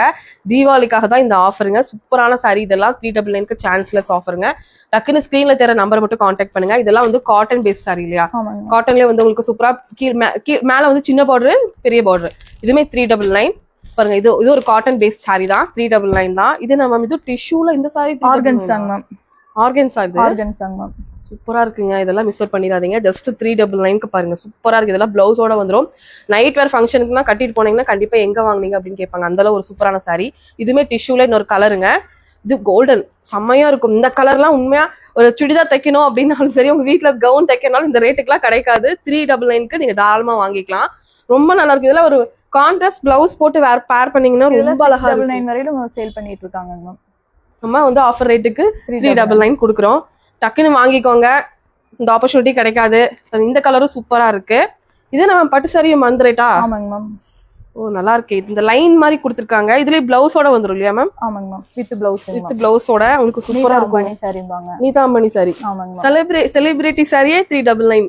தீபாவளிக்காக தான் இந்த ஆஃபருங்க. சூப்பரான சாரி. இதெல்லாம் 399க்கு சான்ஸ்லெஸ் ஆஃபருங்க. டக்குன்னு ஸ்கிரீன்ல தெரிய நம்பர் மட்டும் கான்டாக்ட் பண்ணுங்க. இதெல்லாம் வந்து காட்டன் பேஸ் சாரி இல்லையா? காட்டன்லயே வந்து உங்களுக்கு சூப்பரா மேல வந்து சின்ன பார்டர், பெரிய பார்டர். இதுமே 399 பாருங்க. இது ஒரு காட்டன் பேஸ் சாரி தான், 399 தான். இது நம்ம இது டிஷ்யூல இந்த சாரி ஆர்கன்ஸாங்க மேம். ஆர்கன்ஸாங்க மேம். சூப்பரா இருக்குங்க. இதெல்லாம் மிஸ் அவுட் பண்ணிடாதீங்க. ஜஸ்ட் 399க்கு பாருங்க, சூப்பரா இருக்கு. இதெல்லாம் பிளவுஸோட வந்துடும். நைட் வேர் ஃபங்க்ஷனுக்குலாம் கட்டிட்டு போனீங்கன்னா கண்டிப்பா எங்க வாங்குனீங்க அப்படின்னு கேட்பாங்க. அந்த அளவு ஒரு சூப்பரான சாரி. இதுமே டிஷ்யூல இன்னொரு கலருங்க. இது கோல்டன், செம்மையா இருக்கும். இந்த கலர்லாம் உண்மையா ஒரு சுடிதார் தைக்கணும் அப்படின்னாலும் சரி, உங்க வீட்டுல கவுன் தைக்கனாலும் இந்த ரேட்டுக்குலாம் கிடைக்காது. 399க்கு நீங்க தாராளமா வாங்கிக்கலாம். ரொம்ப நல்லா இருக்கு. இதெல்லாம் ஒரு கான்ட்ராஸ்ட் பிளவுஸ் போட்டு பேர் பண்ணீங்கன்னா ரொம்ப அழகா இருக்கும். 399 வரையிலும் சேல் பண்ணிட்டு இருக்காங்க. நம்ம வந்து ஆஃபர் ரேட்டுக்கு 399 கொடுக்குறோம். டக்குன்னு வாங்கிக்கோங்க. இந்த ஆப்பர்ச்சுனிட்டி கிடைக்காது. இந்த கலரும் சூப்பரா இருக்கு. இது நம்ம பட்டு சாரியும் மந்த்ரேட்டா? ஆமாங்க மேம். ஓ நல்லா இருக்கு. இந்த லைன் மாதிரி கொடுத்துருக்காங்க. இதுலயே பிளவுஸோட வந்துரும் இல்லையா மேம்? ஆமாங்க மேம். வித் பிளவுஸோட உங்களுக்கு சூப்பரா இருக்கும். நீதாம்பனி சாரி. ஆமாங்க. செலிபிரிட்டி சாரியே 399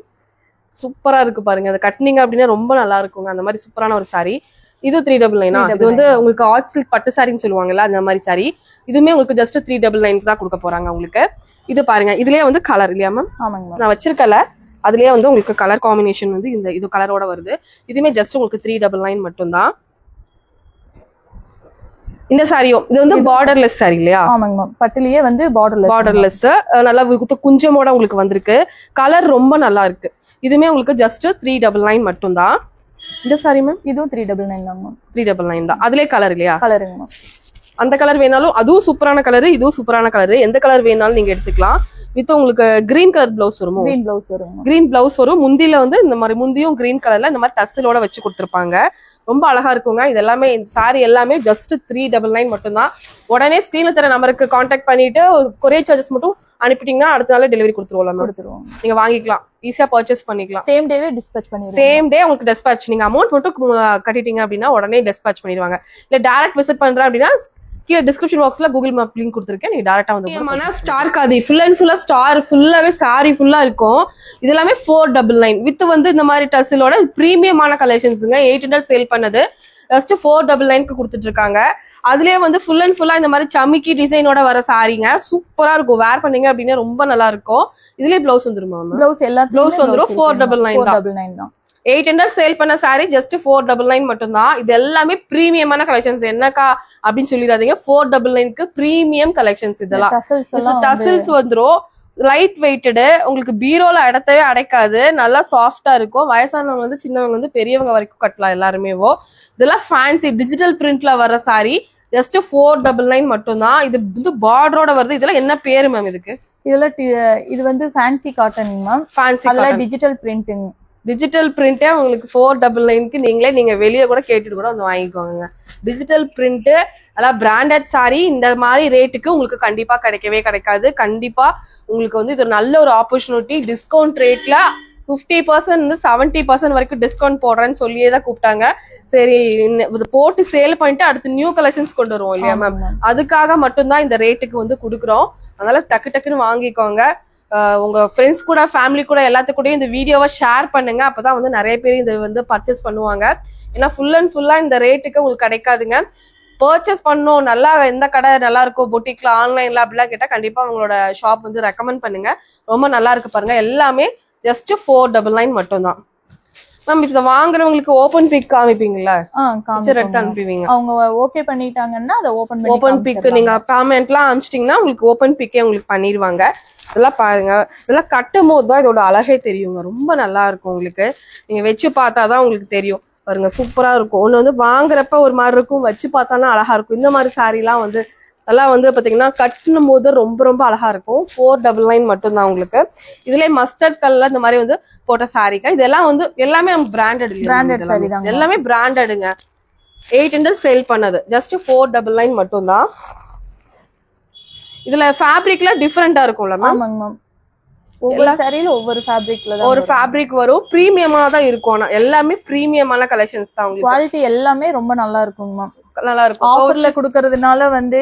சூப்பரா இருக்கு பாருங்க. அதை கட்டினீங்க அப்படின்னா ரொம்ப நல்லா இருக்குங்க. அந்த மாதிரி சூப்பரான ஒரு சாரி. இது 399. இது வந்து உங்களுக்கு ஆர்ட் சில்க் பட்டு சாரின்னு சொல்லுவாங்கல்ல, அந்த மாதிரி சாரி. இதுமே உங்களுக்கு ஜஸ்ட் 399 தான் கொடுக்க போறாங்க உங்களுக்கு. இது பாருங்க, இதுலயே வந்து கலர் இல்லையா மேம்? ஆமாங்க. நான் வச்சிருக்கல, அதுலயே வந்து உங்களுக்கு கலர் காம்பினேஷன் வந்து இது கலரோட வருது. இதுமே ஜஸ்ட் உங்களுக்கு 399 மட்டும்தான். இந்த சாரியும் இது வந்து பார்டர்லெஸ் சாரி இல்லையா? ஆமாங்க மேம். பட்டுலயே வந்து பார்டர்லெஸ் நல்லா குஞ்சமோட உங்களுக்கு வந்திருக்கு. கலர் ரொம்ப நல்லா இருக்கு. இதுமே உங்களுக்கு ஜஸ்ட் 399 மட்டும்தான். இந்த சாரி மேம்? இதுவும் 399 தான் மேம். 399 தான். அதுலயே கலர் இல்லையா? கலருங்க மேம். அந்த கலர் வேணாலும் அதுவும் சூப்பரான கலர், இதுவும் சூப்பரான கலர். எந்த கலர் வேணாலும் நீங்க எடுத்துக்கலாம். வித் உங்களுக்கு கிரீன் கலர் பிளவுஸ் வரும். கிரீன் பிளவுஸ் வரும். முந்தியில வந்து இந்த மாதிரி முந்தியும் கிரீன் கலர்ல இந்த மாதிரி டஸ்ஸலோட வச்சு கொடுத்துருப்பாங்க. ரொம்ப அழகா இருக்குங்க. இது எல்லாமே இந்த சாரி எல்லாமே ஜஸ்ட் 399 மட்டும்தான். உடனே ஸ்கிரீன்ல தர நம்பருக்கு கான்டாக்ட் பண்ணிட்டு கொரியர் சார்ஜஸ் மட்டும் அனுப்பிட்டீங்கன்னா அடுத்த நாள் டெலிவரி கொடுத்துருவோம். நீங்க வாங்கிக்கலாம், ஈஸியா பர்ச்சேஸ் பண்ணிக்கலாம். சேம் டேவே டிஸ்பேட்ச் பண்ணி சேம் டே உங்களுக்கு டிஸ்பேட்ச். நீங்க அமௌண்ட் மட்டும் கட்டிட்டீங்க அப்படின்னா உடனே டிஸ்பேட்ச் பண்ணிடுவாங்க. இல்ல டைரக்ட் விசிட் பண்றேன் அப்படின்னா கீழே டிஸ்கிரிப்ஷன் பாக்ஸ்ல கூகுள் மேப் லிங்க் கொடுத்துருக்கேன். நீங்க டைரக்டா வந்து ஸ்டார் காதி ஃபுல் அண்ட் ஃபுல்லா ஸ்டார் ஃபுல்லாவே சாரி ஃபுல்லா இருக்கும். இது எல்லாமே 499 வித் வந்து இந்த மாதிரி டசிலோட பிரீமியமான கலெக்ஷன்ஸுங்க. 800 சேல் பண்ணது ஜஸ்ட் 499க்கு கொடுத்துட்டு இருக்காங்க. அதுலயே வந்து ஃபுல் அண்ட் ஃபுல்லா இந்த மாதிரி சமிக்கி டிசைனோட வர சாரிங்க சூப்பரா இருக்கும். வேர் பண்ணீங்க அப்படின்னா ரொம்ப நல்லா இருக்கும். இதுலயே பிளவுஸ் வந்துருமா? பிளவுஸ் வந்துரும் 499 தான். 800 சேல் பண்ண சாரி ஜஸ்ட் 499 மட்டும்தான். இது எல்லாமே பிரீமியமான கலெக்ஷன்ஸ். என்னக்கா அப்படின்னு சொல்லிடாதீங்க, 499க்கு பிரீமியம் கலெக்ஷன்ஸ். இதெல்லாம் டசில்ஸ் வந்துரும். லைட் வெயிட்டடு, உங்களுக்கு பீரோல இடத்தவே அடைக்காது. நல்லா சாஃப்டா இருக்கும். வயசானவங்க வந்து சின்னவங்க வந்து பெரியவங்க வரைக்கும் கட்டலாம் எல்லாருமே. இதெல்லாம் ஃபேன்சி டிஜிட்டல் பிரிண்ட்ல வர சாரி ஜஸ்ட் 499 மட்டும்தான். இது வந்து பார்டரோட வருது. இதெல்லாம் என்ன பேரு மேம் இதுக்கு? இதெல்லாம் இது வந்து ஃபேன்சி காட்டன் மேம். ஃபேன்சி அதெல்லாம் டிஜிட்டல் பிரிண்டிங். டிஜிட்டல் பிரிண்டே உங்களுக்கு 499க்கு நீங்க வெளியே கூட கேட்டுட்டு கூட வந்து வாங்கிக்கோங்க. டிஜிட்டல் பிரிண்ட் அதான் பிராண்டட் சாரி இந்த மாதிரி ரேட்டுக்கு உங்களுக்கு கண்டிப்பா கிடைக்கவே கிடைக்காது. கண்டிப்பா உங்களுக்கு வந்து இது ஒரு நல்ல ஒரு ஆப்பர்ச்சுனிட்டி. டிஸ்கவுண்ட் ரேட்ல 50% 70% வரைக்கும் டிஸ்கவுண்ட் போடுறேன்னு சொல்லியே தான் கூப்பிட்டாங்க. சரி இது போட்டு சேல் பண்ணிட்டு அடுத்து நியூ கலெக்ஷன்ஸ் கொண்டு வருவோம் இல்லையா மேம், அதுக்காக மட்டும்தான் இந்த ரேட்டுக்கு வந்து கொடுக்குறோம். அதனால டக்கு டக்குன்னு வாங்கிக்கோங்க. உங்க ஃப்ரெண்ட்ஸ் கூட ஃபேமிலி கூட எல்லாத்துக்கூடயும் இந்த வீடியோவை ஷேர் பண்ணுங்க. அப்பதான் வந்து நிறைய பேர் இதை வந்து பர்ச்சேஸ் பண்ணுவாங்க. ஏன்னா ஃபுல் அண்ட் ஃபுல்லா இந்த ரேட்டுக்கு உங்களுக்கு கிடைக்காதுங்க. பர்ச்சேஸ் பண்ணும் நல்லா எந்த கடை நல்லா இருக்கும் பொட்டிக்ல ஆன்லைன்ல அப்படிலாம் கேட்டா கண்டிப்பா உங்களோட ஷாப் வந்து ரெக்கமெண்ட் பண்ணுங்க. ரொம்ப நல்லா இருக்கு பாருங்க. எல்லாமே ஜஸ்ட் 499 மட்டும்தான் மேம். இதை வாங்குறவங்களுக்கு ஓபன் பிக் காமிப்பீங்களா? அனுப்புவீங்க. அவங்க ஓகே பண்ணிட்டாங்கன்னா அதை ஓபன் பிக் நீங்க பேமெண்ட்லாம் அனுப்பிச்சிட்டீங்கன்னா உங்களுக்கு ஓபன் பிக்கே உங்களுக்கு பண்ணிடுவாங்க. இதெல்லாம் பாருங்க, இதெல்லாம் கட்டும் போது தான் இதோட அழகே தெரியுங்க. ரொம்ப நல்லா இருக்கும். உங்களுக்கு நீங்க வச்சு பார்த்தாதான் உங்களுக்கு தெரியும். பாருங்க சூப்பரா இருக்கும். ஒண்ணு வந்து வாங்குறப்ப ஒரு மாதிரி இருக்கும், வச்சு பார்த்தானா அழகா இருக்கும். இந்த மாதிரி சாரிலாம் வந்து அதெல்லாம் வந்து பாத்தீங்கன்னா கட்டணும் போது ரொம்ப ரொம்ப அழகா இருக்கும். 499 மட்டும்தான் உங்களுக்கு. இதுலயே மஸ்டர்ட் கலர்ல இந்த மாதிரி வந்து போட்ட சாரிக்கா. இதெல்லாம் வந்து எல்லாமே பிராண்டட் சாரி தான். எல்லாமே பிராண்டடுங்க. 800 சேல் பண்ணது ஜஸ்ட் 499 மட்டும்தான். இதுல ஃபேப்ரிக்ல டிஃபரெண்டா இருக்கும்ல மேம். ஒவ்வொரு சாரியில ஒவ்வொரு ஃபேப்ரிக்ல தான் ஒரு ஃபேப்ரிக் வரும். பிரீமியமா தான் இருக்கும். எல்லாமே பிரீமியமான கலெக்ஷன்ஸ் தான். உங்களுக்கு குவாலிட்டி எல்லாமே ரொம்ப நல்லா இருக்கும் மேம். நல்லா இருக்கும். ஆஃபர்ல குடுக்கறதுனால வந்து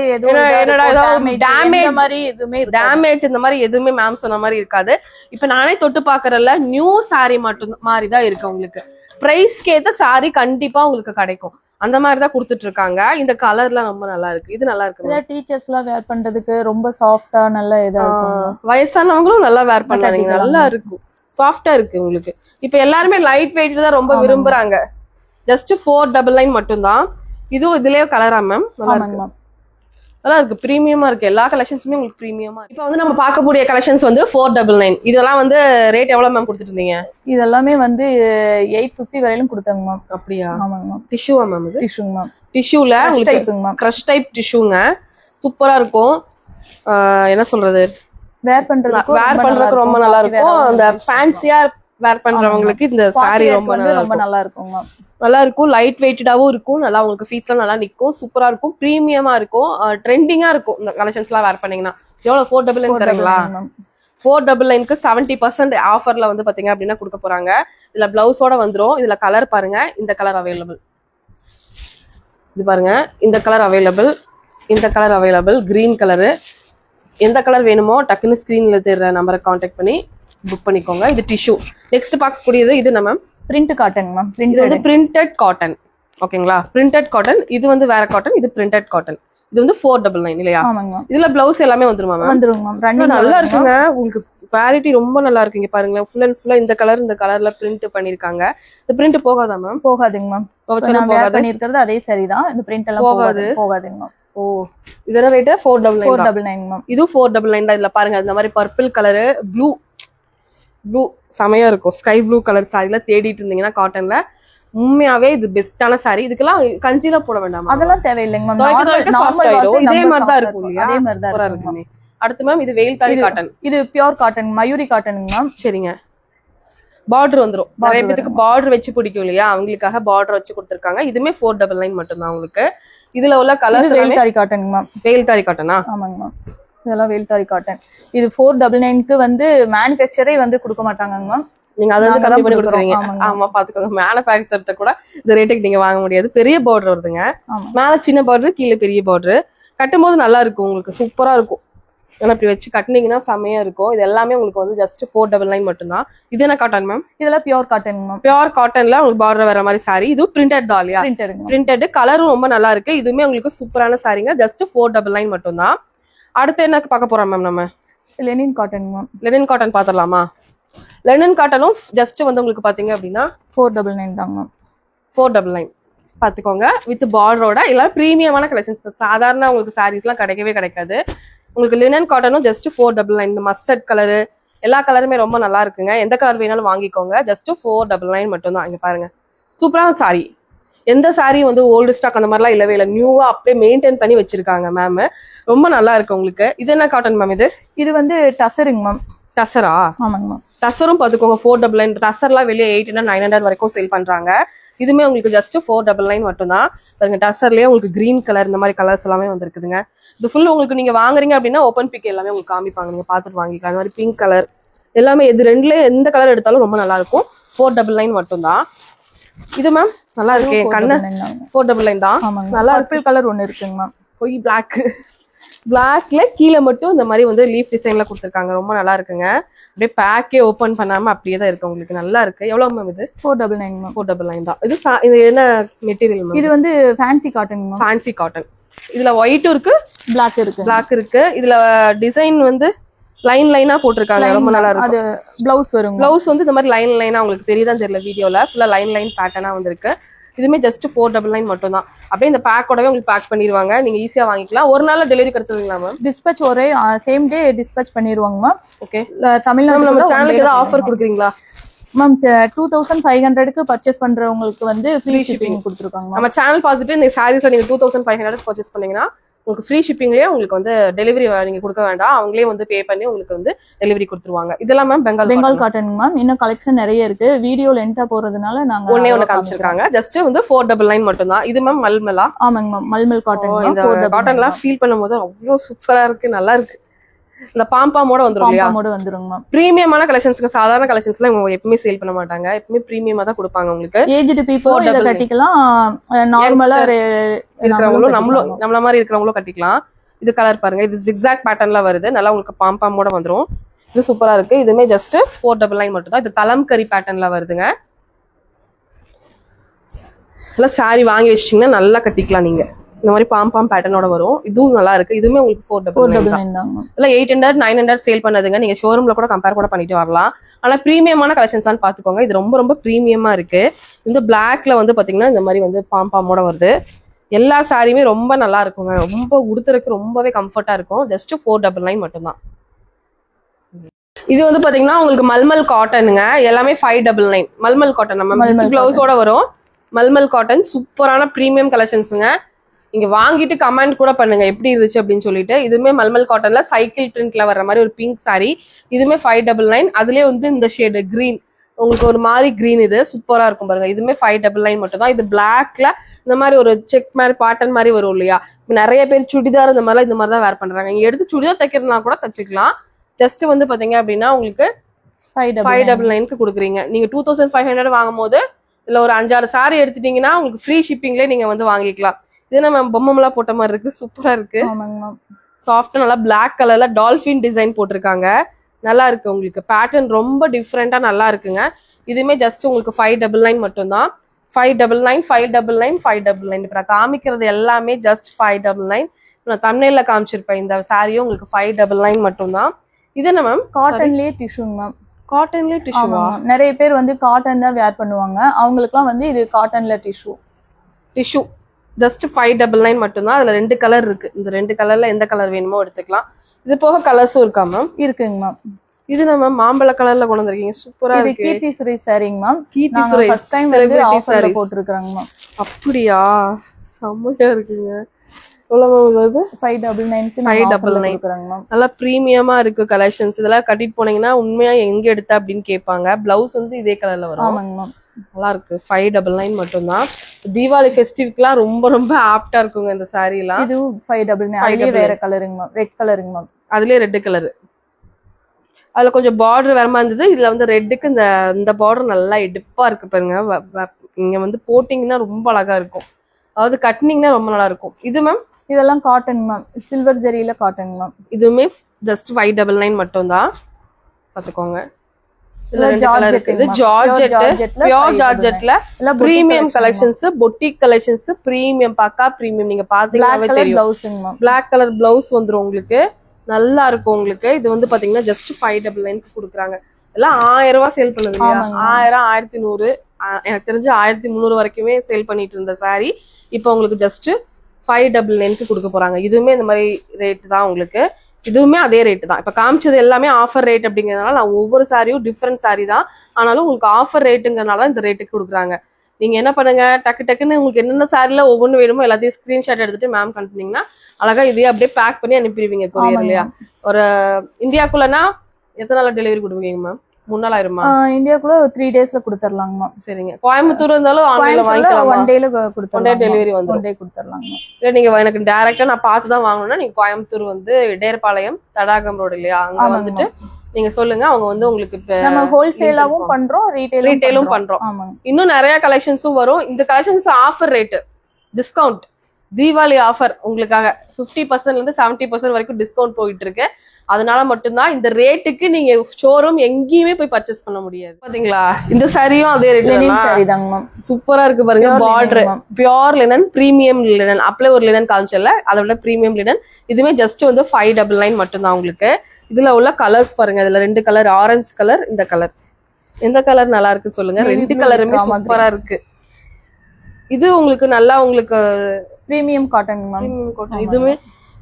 டேமேஜ் இந்த மாதிரி எதுவுமே மேம் சொன்ன மாதிரி இருக்காது. இப்ப நானே தொட்டு பாக்குறல நியூ சாரி மட்டும் மாதிரி தான் இருக்கு. உங்களுக்கு பிரைஸ்க்கு ஏத்த சாரி கண்டிப்பா உங்களுக்கு கிடைக்கும். அந்த மாதிரி தான் கொடுத்துட்டு இருக்காங்க. இந்த கலர்லாம் ரொம்ப நல்லா இருக்கு. இது நல்லா இருக்கு. டீச்சர்ஸ் எல்லாம் வேர் பண்றதுக்கு ரொம்ப சாஃப்டா நல்ல இதா இருக்கும். வயசானவங்களும் நல்லா வேர் பண்ணாங்க. நல்லா இருக்கும். சாஃப்டா இருக்கு உங்களுக்கு. இப்ப எல்லாருமே லைட் வெயிட் தான் ரொம்ப விரும்புறாங்க. ஜஸ்ட் 499 மட்டும்தான். இதுவும் இதுலயே கலரா மேம்? நல்லா இருக்கு. பிரீமியமா இருக்கு. எல்லா கலெக்ஷன்ஸுமே உங்களுக்கு பிரீமியமா. இப்போ வந்து நம்ம பார்க்கக்கூடிய கலெக்ஷன்ஸ் வந்து 499. இதெல்லாம் வந்து ரேட் எவ்வளவு மேம் கொடுத்துட்டு இருந்தீங்க? இதெல்லாமே வந்து 850 வரையிலும் கொடுத்தாங்க மேம். அப்படியா? ஆமாங்க மேம். டிஷ்யூவா மேம்? இது டிஷ்யூங்க மேம். டிஷ்யூல கிரஷ் டைப் டிஷ்யூங்க. சூப்பரா இருக்கும். என்ன சொல்றது, வேர் பண்றதுக்கு ரொம்ப நல்லா இருக்கும். அந்த ஃபேன்சியா வேர் பண்றவங்களுக்கு இந்த சாரி ரொம்ப நல்லா இருக்கும். நல்லா இருக்கும். லைட் வெயிட்டடாவும் இருக்கும். நல்லா உங்களுக்கு ஃபீஸ்லாம் நல்லா நிற்கும். சூப்பரா இருக்கும். பிரீமியமா இருக்கும். ட்ரெண்டிங்கா இருக்கும். இந்த கலெக்ஷன்ஸ் எல்லாம் வேர் பண்ணீங்கன்னா எவ்வளவு 499 தரீங்களா? 499க்கு 70% ஆஃபர்ல வந்து பாத்தீங்க அப்படின்னா கொடுக்க போறாங்க. இதுல பிளவுஸோட வந்துரும். இதுல கலர் பாருங்க. இந்த கலர் அவைலபிள். இது பாருங்க, இந்த கலர் அவைலபிள். இந்த கலர் அவைலபிள். Green colour. எந்த கலர் வேணுமோ டக்குன்னு ஸ்கிரீன்ல தெரிற நம்பரை கான்டாக்ட் பண்ணி புக் பண்ணிக்கோங்க. இது டிஷ்யூ. நெக்ஸ்ட் பார்க்கக்கூடியது இது நம்ம பிரிண்ட் காட்டன் மேம். இது வந்து பிரிண்டட் காட்டன். ஓகேங்களா? Printed cotton. இது வந்து வேற காட்டன். இது பிரிண்டட் காட்டன். இது வந்து 499 இல்லையா? இதுல பிளவுஸ் எல்லாமே வந்துருமா மேம்? வந்துரும் மேம். நல்லா இருக்குங்க. உங்களுக்கு குவாலிட்டி ரொம்ப நல்லா இருக்குங்க. பாருங்க ஃபுல் அண்ட் ஃபுல்லா இந்த கலர்ல பிரிண்ட் பண்ணிருக்காங்க. இந்த பிரிண்ட் போகாதா மேம்? போகாதுங்க மேம். போகாது. பண்ணிருக்கிறது அதே சரிதான். இந்த பிரிண்ட் எல்லாம் போகாதுங்க மேம். ஓ, இதெல்லாம் ரேட் 499 மேம். இது 499 தான். இதுல பாருங்க இந்த மாதிரி பர்பிள் கலரு, ப்ளூ செமையா இருக்கும். ஸ்கை ப்ளூ கலர் சாரில தேடிட்டு இருந்தீங்கன்னா காட்டன்ல உண்மையாவே இது பெஸ்டான சாரி. இதுக்கெல்லாம் கஞ்சில போட வேண்டாம், அதெல்லாம் தேவையில்லைங்க மேம். இதே மாதிரி தான் இருக்கும் இல்லையா, அதே மாதிரி சூப்பரா இருக்குமே. அடுத்து மேம் இது வெயில்தாரி காட்டன். இது பியூர் காட்டன், மயூரி காட்டனுங்க மேம். சரிங்க. பார்டர் வந்துரும். நிறைய பேருக்கு பார்டர் வச்சு பிடிக்கும் இல்லையா, அவங்களுக்காக பார்டர் வச்சு கொடுத்துருக்காங்க. இதுமே 499 மட்டும் தான் உங்களுக்கு. இதுல உள்ள கலர்ஸ் வெயில்தாரி காட்டனுங்க மேம். வெயில்தாரி காட்டனா? ஆமாங்க மேம், இதெல்லாம் வெயில்தாரி காட்டன். இது 499க்கு வந்து மேனுஃபேக்சரே வந்து கொடுக்க மாட்டாங்க மேம். நீங்க அதை வந்து கம்மி பண்ணி கொடுக்குறீங்க. ஆமா பாத்துக்கோங்க, மேனுஃபேக்சர்ட்ட கூட இந்த ரேட்டுக்கு நீங்க வாங்க முடியாது. பெரிய பார்டர் வருதுங்க, மேல சின்ன பார்டர், கீழே பெரிய பார்டர். கட்டும் போது நல்லா இருக்கும் உங்களுக்கு, சூப்பரா இருக்கும். ஏன்னா இப்படி வச்சு கட்டினீங்கன்னா செமையா இருக்கும். இது எல்லாமே உங்களுக்கு வந்து ஜஸ்ட் 499 மட்டும்தான். இது என்ன காட்டன் மேம்? இதெல்லாம் பியூர் காட்டன் மேம். பியூர் காட்டன்ல உங்களுக்கு பார்டர் வர மாதிரி சாரி. இது பிரிண்டட் தான் இல்லையா? பிரிண்டட், கலரும் ரொம்ப நல்லா இருக்கு. இதுவுமே உங்களுக்கு சூப்பரான சாரிங்க. ஜஸ்ட் 499 மட்டும்தான். அடுத்து என்ன பார்க்க போறோம் மேம்? நம்ம linen cotton ma'am. Linen cotton பாத்திரலாமா? லெனின் காட்டனும் ஜஸ்ட் வந்து உங்களுக்கு பாத்தீங்க அப்படின்னா 499 தாங்க மேம். 499 பாத்துக்கோங்க, வித் பார்டரோட. எல்லாம் பிரீமியமான கலெக்ஷன்ஸ். சாதாரண உங்களுக்கு சாரீஸ் எல்லாம் கிடைக்கவே கிடைக்காது. உங்களுக்கு லினன் காட்டனும் ஜஸ்ட் 499. இந்த மஸ்டர்ட் கலரு, எல்லா கலருமே ரொம்ப நல்லா இருக்குங்க. எந்த கலர் வேணாலும் வாங்கிக்கோங்க. ஜஸ்ட் 499 மட்டும் தான். இங்க பாருங்க, சூப்பரான சாரி. எந்த சாரி வந்து ஓல்டு ஸ்டாக் அந்த மாதிரிலாம் இல்லவே இல்லை, நியூவா அப்படியே மெயின்டைன் பண்ணி வச்சிருக்காங்க மேம். ரொம்ப நல்லா இருக்கு உங்களுக்கு. இது என்ன காட்டன் மேம்? இது வந்து டசருங்க மேம். டசரா? ஆமாங்க மேம். டசரும் பாத்துக்கோங்க 499. டசர்லாம் வெளியே 800 900 வரைக்கும் சேல் பண்றாங்க. இதுமே உங்களுக்கு ஜஸ்ட் 499 மட்டும் தான். பாருங்க, டசர்லயே உங்களுக்கு கிரீன் கலர், இந்த மாதிரி கலர்ஸ் எல்லாமே வந்துருக்குதுங்க. இது ஃபுல் உங்களுக்கு நீங்க வாங்குறீங்க அப்படின்னா ஓப்பன் பிக் எல்லாமே உங்களுக்கு காமிப்பாங்க, நீங்க பாத்துட்டு வாங்கிக்கலாம். அந்த மாதிரி பிங்க் கலர் எல்லாமே, இது ரெண்டுல எந்த கலர் எடுத்தாலும் ரொம்ப நல்லா இருக்கும். 499 மட்டும் தான். இது மேம் நல்லா இருக்கே, கண்ணு 499 தான். நல்லா பர்பிள் கலர் ஒண்ணு இருக்குங்க மேம். போய் பிளாக்ல கீழே மட்டும் இந்த மாதிரி வந்து லீஃப் டிசைன்ல கொடுத்துருக்காங்க. ரொம்ப நல்லா இருக்குங்க. அப்படியே பேக்கே ஓபன் பண்ணாம அப்படியே தான் இருக்கு உங்களுக்கு. நல்லா இருக்கு. எவ்வளவு மேம் இது? 499 மேம். 499 தான். இது என்ன மெட்டீரியல் மேம்? இது வந்து fancy cotton ma'am. Fancy cotton. இதுல ஒயிட்டும் இருக்கு, பிளாக் இருக்கு. இதுல டிசைன் வந்து லைன் லைனா போட்டிருக்காங்க. ரொம்ப நல்லா இருக்கு. அது பிளவுஸ் வரும். பிளவுஸ் வந்து இந்த மாதிரி லைன் லைனா உங்களுக்கு தெரியுதான் தெரியல வீடியோல. ஃபுல்லா லைன் பேட்டர்னா வந்திருக்கு. இதுமே ஜஸ்ட் 499 மட்டும் தான். அப்படியே இந்த பேக்கோடவே உங்களுக்கு பேக் பண்ணிடுவாங்க. நீங்க ஈஸியா வாங்கிக்கலாம். ஒரு நாள்ல டெலிவரி கிடைச்சிருங்களா மேம்? டிஸ்பேச் ஒரே சேம் டே டிஸ்பேச் பண்ணிடுவாங்க மேம். ஓகே. தமிழ்நாடு நம்ம சேனலுக்கு ஏதாவது ஆஃபர் கொடுக்குறீங்களா மேம்? 2500க்கு பர்ச்சேஸ் பண்றவங்களுக்கு வந்து ஃப்ரீ ஷிப்பிங் கொடுத்துருக்காங்க. நம்ம சேனல் பார்த்துட்டு இந்த சாரீஸ் நீங்க 2500 பர்ச்சேஸ் பண்ணீங்கன்னா உங்களுக்கு ஃப்ரீ ஷிப்பிங்லேயே உங்களுக்கு வந்து டெலிவரி நீங்க கொடுக்க வேண்டாம். அவங்களே வந்து பே பண்ணி உங்களுக்கு வந்து டெலிவரி கொடுத்துருவாங்க. இதெல்லாம் மேம் பெங்கால் காட்டன் மேம். இன்னும் கலெக்ஷன் நிறைய இருக்கு. வீடியோ லென்த்தா போறதுனால நாங்க ஒண்ணு காமிச்சிருக்காங்க. ஜஸ்ட் வந்து 499 மட்டும் தான். இது மேம் மல்மலா? ஆமாங்க மேம், மல்மல் காட்டன். இந்த காட்டன்லாம் ஃபீல் பண்ணும்போது அவ்வளவு சூப்பரா இருக்கு, நல்லா இருக்கு. இந்த பாம்பாமோட வந்துரும் இல்லையா? பாம்பாமோட வந்துருங்க மேம். பிரீமியமான கலெக்ஷன்ஸ்க்கு, சாதாரண கலெக்ஷன்ஸ்ல இவங்க எப்பவுமே சேல் பண்ண மாட்டாங்க. எப்பவுமே பிரீமியமா தான் கொடுப்பாங்க உங்களுக்கு. ஏஜ்டு பீப்புள் இத கட்டிக்கலாம், நார்மலா இருக்கிறவங்களும் நம்மள மாதிரி இருக்கிறவங்களும் கட்டிக்கலாம். இது கலர் பாருங்க, இது ஜிக்ஸாக் பேட்டர்ன்ல வருது. நல்லா உங்களுக்கு பாம்பாமோட வந்துரும். இது சூப்பரா இருக்கு. இதுமே ஜஸ்ட் 499 மட்டும் தான். இது கலம்கரி பேட்டர்ன்ல வருதுங்க. இதெல்லாம் சாரி வாங்கி வச்சிட்டீங்கன்னா நல்லா கட்டிக்கலாம் நீங்க. இந்த மாதிரி பாம் பேட்டர்னோட வரும். இதுவும் நல்லா இருக்கு. இதுவுமே உங்களுக்கு 499 தான். இல்ல 800 900 சேல் பண்ணதுங்க. நீங்க ஷோரூம்ல கூட கம்பேர் கூட பண்ணிட்டு வரலாம். ஆனா பிரீமியமான கலெக்ஷன்ஸ் தான் பாத்துக்கோங்க. இது ரொம்ப ரொம்ப பிரீமியமா இருக்கு. இந்த பிளாக்ல வந்து பாத்தீங்கன்னா இந்த மாதிரி வந்து பாம்போட வருது. எல்லா சாரியுமே ரொம்ப நல்லா இருக்குங்க. ரொம்ப உடுத்துறதுக்கு ரொம்பவே கம்ஃபர்ட்டா இருக்கும். ஜஸ்ட் 499 மட்டும் தான். இது வந்து பாத்தீங்கன்னா உங்களுக்கு மல்மல் காட்டனுங்க. எல்லாமே 599. மல்மல் காட்டன் நம்ம வித் பிளவுஸோட வரும். மல்மல் காட்டன் சூப்பரான பிரீமியம் கலெக்ஷன்ஸுங்க. நீங்க வாங்கிட்டு கமெண்ட் கூட பண்ணுங்க எப்படி இருந்துச்சு அப்படின்னு சொல்லிட்டு. இதுவுமே மல்மல் காட்டன்ல சைக்கிள் பிரிண்ட்ல வர்ற மாதிரி ஒரு பிங்க் சாரி. இதுவுமே 599. அதுலயே வந்து இந்த ஷேடு கிரீன், உங்களுக்கு ஒரு மாதிரி கிரீன், இது சூப்பரா இருக்கும் பாருங்க. இதுவுமே 599 மட்டும் தான். இது பிளாக்ல இந்த மாதிரி ஒரு செக் மாதிரி பாட்டன் மாதிரி வரும் இல்லையா? நிறைய பேர் சுடிதார் இந்த மாதிரி தான் வேர் பண்றாங்க. நீங்க எடுத்து சுடிதார் தைக்கிறதுனா கூட தச்சுக்கலாம். ஜஸ்ட் வந்து பாத்தீங்க அப்படின்னா உங்களுக்கு 599க்கு கொடுக்குறீங்க. நீங்க 2500 வாங்கும் போது இல்ல ஒரு 5-6 சாரி எடுத்துட்டீங்கன்னா உங்களுக்கு ஃப்ரீ ஷிப்பிங்லேயே நீங்க வந்து வாங்கிக்கலாம். இது நம்ம பொம்மெல்லாம் போட்ட மாதிரி இருக்கு, சூப்பரா இருக்கு. சாஃப்டா நல்லா பிளாக் கலர்ல டால்பின் டிசைன் போட்டிருக்காங்க. நல்லா இருக்கு. உங்களுக்கு பேட்டர்ன் ரொம்ப டிஃப்ரெண்டா நல்லா இருக்குங்க. இதுவுமே ஜஸ்ட் உங்களுக்கு 599 மட்டும் தான். 599 599 599. இப்ப நான் காமிக்கிறது எல்லாமே ஜஸ்ட் 599. நான் தம்ப்நெயில்ல காமிச்சிருப்பேன். இந்த சாரியும் உங்களுக்கு 599 மட்டும் தான். இது என்ன மேம்? காட்டன்லயே டிஷ்யூங்க மேம். காட்டன்லயே டிஷ்யூவா? நிறைய பேர் வந்து காட்டன் தான் வேர் பண்ணுவாங்க. அவங்களுக்குலாம் வந்து இது காட்டன்ல டிஷ்யூ ஜஸ்ட் 599 மட்டும் தான். அதுல 2 கலர் இருக்கு. இந்த 2 கலர்ல எந்த கலர் வேணுமோ எடுத்துக்கலாம். இது போக கலர்ஸும் இருக்கா மேம்? இருக்குங்க மேம். இது நம்ம மாம்பழ கலர்ல கொண்டு வந்திருக்கீங்க, சூப்பரா இது இருக்கு. கீர்த்தி சுரேஷ் சாரிங்க மேம். கீர்த்தி நாங்க சுரேஷ் ஃபர்ஸ்ட் டைம் வந்து celebrity ஆஃபர்ல sarees. போட்டுருக்காங்க மேம். அப்படியா, செம்மையா இருக்குங்க. எவ்வளவு வருது? 599 599 கொடுக்குறாங்க மேம். நல்லா பிரீமியமா இருக்கு கலெக்ஷன்ஸ். இதெல்லாம் கட்டிட்டு போனீங்கன்னா உண்மையா எங்க எடுத்த அப்படின்னு கேட்பாங்க. பிளவுஸ் வந்து இதே கலர்ல வரும். ஆமாங்க மேம். நல்லா இருக்கு. 599 மட்டும்தான். தீபாவளி ஃபெஸ்டிவ்க்குலாம் ரொம்ப ரொம்ப ஆப்டா இருக்குங்க இந்த சாரி எல்லாம். இது 599. அதுலயே வேற கலருங்க மேம், ரெட் கலருங்க மேம். அதுலயே ரெட் கலர், அதுல கொஞ்சம் பார்டர் வரமா இருந்தது. இதுல வந்து ரெட்டுக்கு இந்த பார்டர் நல்லா எடுப்பா இருக்கு பாருங்க. நீங்க வந்து போட்டீங்கன்னா ரொம்ப அழகா இருக்கும். அதாவது கட்டினீங்கன்னா ரொம்ப நல்லா இருக்கும். இது மேம் இதெல்லாம் காட்டன் மேம், சில்வர் ஜெரியில காட்டன் மேம். இதுவுமே ஜஸ்ட் 599 மட்டும் தான், பாத்துக்கோங்க. இதுல ரெண்டு கலர் இருக்கு. இது ஜார்ஜெட், பியூர் ஜார்ஜெட்ல premium collections, boutique collections, premium, pakka premium. நீங்க பாத்தீங்கன்னாவே தெரியும். பிளாக் கலர் பிளவுஸ் வந்துரும் உங்களுக்கு, நல்லா இருக்கும் உங்களுக்கு. இது வந்து பாத்தீங்கன்னா ஜஸ்ட் 599 கொடுக்குறாங்க. எல்லாம் 1000 ரூபாய் சேல் பண்ணுது இல்லையா? 1000, 1100, எனக்கு தெரிஞ்சு 1300 வரைக்குமே சேல் பண்ணிட்டு இருந்த சாரி இப்போ உங்களுக்கு ஜஸ்ட் 599 கொடுக்க போறாங்க. இதுவுமே இந்த மாதிரி ரேட் தான் உங்களுக்கு. இதுவுமே அதே ரேட் தான். இப்ப காமிச்சது எல்லாமே ஆஃபர் ரேட் அப்படிங்கறதுனால நான் ஒவ்வொரு சாரியும் டிஃப்ரெண்ட் சாரி தான், ஆனாலும் உங்களுக்கு ஆஃபர் ரேட்டுங்கிறனால இந்த ரேட்டுக்கு கொடுக்குறாங்க. நீங்க என்ன பண்ணுங்க, டக்குன்னு உங்களுக்கு என்னென்ன சாரில ஒவ்வொன்று வேணுமோ எல்லாத்தையும் ஸ்கிரீன்ஷாட் எடுத்துட்டு மேம் அனுப்புனீங்கன்னா அழகா இதையே அப்படியே பேக் பண்ணி அனுப்பிடுவீங்க கொரியர் இல்லையா? ஒரு இந்தியாக்குள்ளனா எத்தனை நாள் டெலிவரி கொடுப்பீங்க மேம்? 3 நாள் ஆயிருமா? இந்தியாக்குள்ள 3 டேஸ்ல கொடுத்துறலாங்க மேம். சரிங்க. கோயம்புத்தூர் இருந்தாலும் ஆன்லைன்ல வாங்கிக்கலாம். 1 டேல கொடுத்துறலாம். 1 டே டெலிவரி வந்துரும். 1 டே கொடுத்துறலாங்க. இல்ல நீங்க எனக்கு டைரக்டா நான் பார்த்து தான் வாங்கணும்னா நீங்க கோயம்புத்தூர் வந்து டேர்பாளையம் தடாகம் ரோடு இல்லையா, அங்க வந்துட்டு நீங்க சொல்லுங்க. அவங்க வந்து உங்களுக்கு நம்ம ஹோல்சேலாவும் பண்றோம், ரீட்டைலும் பண்றோம். இன்னும் நிறைய கலெக்ஷன்ஸும் வரும். இந்த collections offer rate, discount, Deepavali offer உங்களுக்காக 50% இருந்து 70% வரைக்கும் டிஸ்கவுண்ட் போயிட்டு இருக்கு. அதனால மட்டும்தான் இந்த ரேட்டுக்கு நீங்க ஷோரூம் எங்கேயுமே போய் பர்ச்சேஸ் பண்ண முடியாது. பாத்தீங்களா, இந்த சாரியும் அதே ரேட். சூப்பரா இருக்கு பாருங்க. Border pure linen, premium linen. அப்படியே ஒரு லினன் காமிச்சல, அதை விட பிரீமியம் லினன். இதுமே ஜஸ்ட் வந்து 599 மட்டும்தான் உங்களுக்கு. இதுல உள்ள கலர்ஸ் பாருங்க. இதுல 2 கலர், ஆரஞ்சு கலர், இந்த கலர். எந்த கலர் நல்லா இருக்குன்னு சொல்லுங்க. 2 கலருமே சூப்பரா இருக்கு. இது உங்களுக்கு நல்லா உங்களுக்கு பிரீமியம் காட்டன் மேம். இதுமே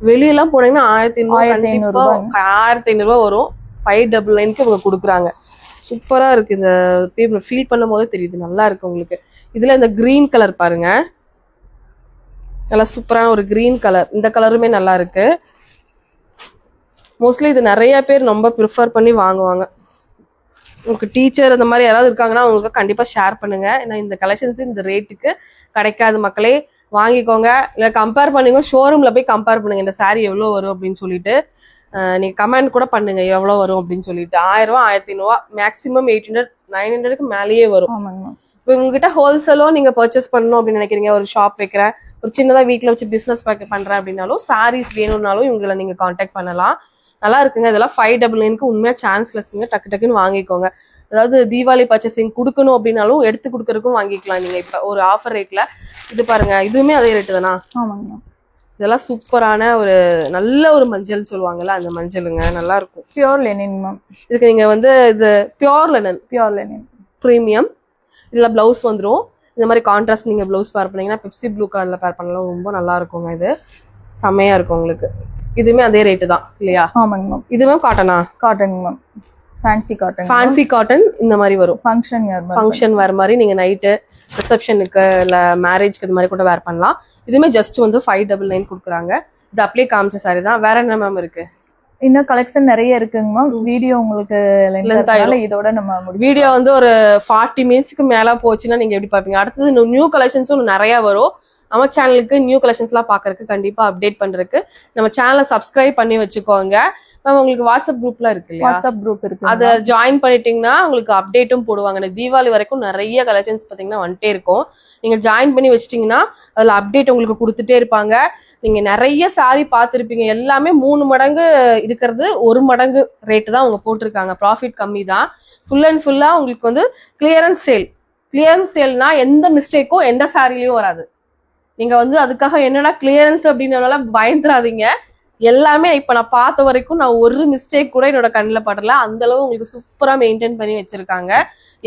வெளியெல்லாம் போனீங்கன்னா 1500 ரூபாய் வரும். 599 இவங்க கொடுக்குறாங்க. சூப்பரா இருக்கு. இந்த பேப்பர் ஃபீல் பண்ணும் போதே தெரியுது, நல்லா இருக்கு உங்களுக்கு. இதுல இந்த கிரீன் கலர் பாருங்க, நல்லா சூப்பரான ஒரு கிரீன் கலர். இந்த கலருமே நல்லா இருக்கு. மோஸ்ட்லி இது நிறைய பேர் ரொம்ப ப்ரிஃபர் பண்ணி வாங்குவாங்க. உங்களுக்கு டீச்சர் அந்த மாதிரி யாராவது இருக்காங்கன்னா அவங்களுக்கு கண்டிப்பா ஷேர் பண்ணுங்க. ஏன்னா இந்த கலெக்ஷன்ஸ் இந்த ரேட்டுக்கு கிடைக்காது. மக்களே வாங்கிக்கோங்க, இல்லை கம்பேர் பண்ணுங்க. ஷோரூம்ல போய் கம்பேர் பண்ணுங்க இந்த சாரி எவ்வளோ வரும் அப்படின்னு சொல்லிட்டு. நீங்க கமெண்ட் கூட பண்ணுங்க எவ்வளோ வரும் அப்படின்னு சொல்லிட்டு. 1000 ரூபா, 1500, மேக்ஸிமம் 800, 900க்கு மேலேயே வரும். இப்போ உங்ககிட்ட ஹோல்சேலோ நீங்க பர்ச்சேஸ் பண்ணணும் அப்படின்னு நினைக்கிறீங்க, ஒரு ஷாப் வைக்கிறேன், ஒரு சின்னதா வீட்டில் வச்சு பிசினஸ் பண்றேன் அப்படின்னாலும், சாரீஸ் வேணும்னாலும் இவங்களை நீங்க கான்டாக்ட் பண்ணலாம். நல்லா இருக்குங்க. இதெல்லாம் 599க்கு உண்மையா சான்ஸ்லெஸ்ங்க. டக்குன்னு வாங்கிக்கோங்க. அதாவது தீபாவளி பர்ச்சேசிங் கொடுக்கணும் அப்படின்னாலும் எடுத்து கொடுக்கறதுக்கும் வாங்கிக்கலாம் நீங்க. இப்ப ஒரு ஆஃபர் ரேட்ல இது பாருங்க. இதுவுமே அதே ரேட்டு தானா? இதெல்லாம் சூப்பரான ஒரு நல்ல ஒரு மஞ்சள் சொல்லுவாங்கல்ல, அந்த மஞ்சளுங்க, நல்லா இருக்கும். Pure Lenin ma'am. இதுக்கு நீங்க வந்து இது பியூர் லெனின் பிரீமியம். இதுல பிளவுஸ் வந்துடும். இந்த மாதிரி கான்ட்ராஸ்ட் நீங்க பிளவுஸ் பேர் பண்ணீங்கன்னா பெப்சி ப்ளூ கலர்ல பேர் பண்ணலாம். ரொம்ப நல்லா இருக்குங்க. இது செம்மையா இருக்கும் உங்களுக்கு. இதுவுமே அதே ரேட்டு தான் இல்லையா? ஆமாங்க மேம். இது மேம் காட்டனா? Cotton ma'am. ஃபேன்சி காட்டன் இந்த மாதிரி வரும். ஃபங்க்ஷன் வேர் மாதிரி நீங்க நைட்டு ரிசப்ஷனுக்கு இல்ல மேரேஜ்க்கு இந்த மாதிரி கூட வேர் பண்ணலாம். இதுமே ஜஸ்ட் வந்து 599 கொடுக்குறாங்க. இது அப்படியே காமிச்ச சாரி தான். வேற என்ன மேம் இருக்கு? இன்னும் கலெக்ஷன் நிறைய இருக்குங்க மேம். வீடியோ உங்களுக்கு இதோட நம்ம வீடியோ வந்து ஒரு 40 மினிட்ஸ்க்கு மேல போச்சுன்னா நீங்க எப்படி பாப்பீங்க? அடுத்தது நியூ கலெக்ஷன்ஸும் நிறைய வரும். நம்ம சேனலுக்கு நியூ கலெக்ஷன்ஸ் எல்லாம் பாக்குறதுக்கு கண்டிப்பா அப்டேட் பண்றதுக்கு நம்ம சேனலை சப்ஸ்கிரைப் பண்ணி வச்சுக்கோங்க. மேம் உங்களுக்கு வாட்ஸ்அப் குரூப்ல இருக்கு இல்லையா? வாட்ஸ்அப் குரூப் இருக்கு. அதை ஜாயின் பண்ணிட்டீங்கன்னா உங்களுக்கு அப்டேட்டும் போடுவாங்க. தீபாவளி வரைக்கும் நிறைய கலெக்ஷன்ஸ் பாத்தீங்கன்னா வந்துட்டே இருக்கும். நீங்க ஜாயின் பண்ணி வச்சிட்டீங்கன்னா அதுல அப்டேட் உங்களுக்கு கொடுத்துட்டே இருப்பாங்க. நீங்க நிறைய சாரி பார்த்துருப்பீங்க. எல்லாமே 3 மடங்கு இருக்கிறது 1 மடங்கு ரேட்டு தான் அவங்க போட்டிருக்காங்க. ப்ராஃபிட் கம்மி தான். ஃபுல் அண்ட் ஃபுல்லா உங்களுக்கு வந்து கிளியரன்ஸ் சேல்னா எந்த மிஸ்டேக்கும் எந்த சாரிலையும் வராது. நீங்க வந்து அதுக்காக என்னடா கிளியரன்ஸ் அப்படின்னால பயந்துடாதீங்க. எல்லாமே இப்ப நான் பார்த்த வரைக்கும் நான் ஒரு மிஸ்டேக் கூட என்னோட கண்ணில் படல. அந்த அளவு உங்களுக்கு சூப்பரா மெயின்டைன் பண்ணி வச்சிருக்காங்க.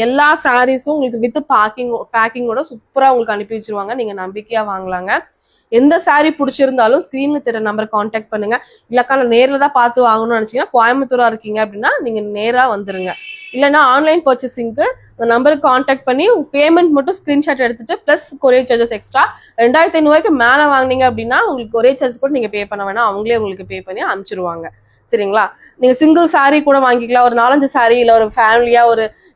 எல்லா சாரீஸும் உங்களுக்கு வித் பேக்கிங்கோட சூப்பரா உங்களுக்கு அனுப்பி வச்சிருவாங்க. நீங்க நம்பிக்கையா வாங்கலாங்க. எந்த saree பிடிச்சிருந்தாலும் ஸ்க்ரீன்ல தெரிய நம்பர் கான்டாக்ட் பண்ணுங்க. இல்லக்கா நான் நேர்ல தான் பார்த்து வாங்கணும்னு நினைச்சீங்கன்னா கோயம்புத்தூரா இருக்கீங்க அப்படின்னா நீங்க நேரா வந்துருங்க. இல்லைன்னா ஆன்லைன் பர்ச்சேசிங்க்கு அந்த நம்பருக்கு கான்டாக்ட் பண்ணி பேமெண்ட் மட்டும் ஸ்கிரீன்ஷாட் எடுத்துட்டு பிளஸ் கொரியர் சார்ஜஸ் எக்ஸ்ட்ரா 2500 மேல வாங்கினீங்க அப்படின்னா உங்களுக்கு கொரியர் சார்ஜ் கூட நீங்க பே பண்ண வேணாம், அவங்களே உங்களுக்கு பே பண்ணி அனுப்பிச்சிருவாங்க. சரிங்களா? நீங்க சிங்கிள் saree கூட வாங்கிக்கலாம். ஒரு 4-5 saree இல்ல ஒரு ஃபேமிலியா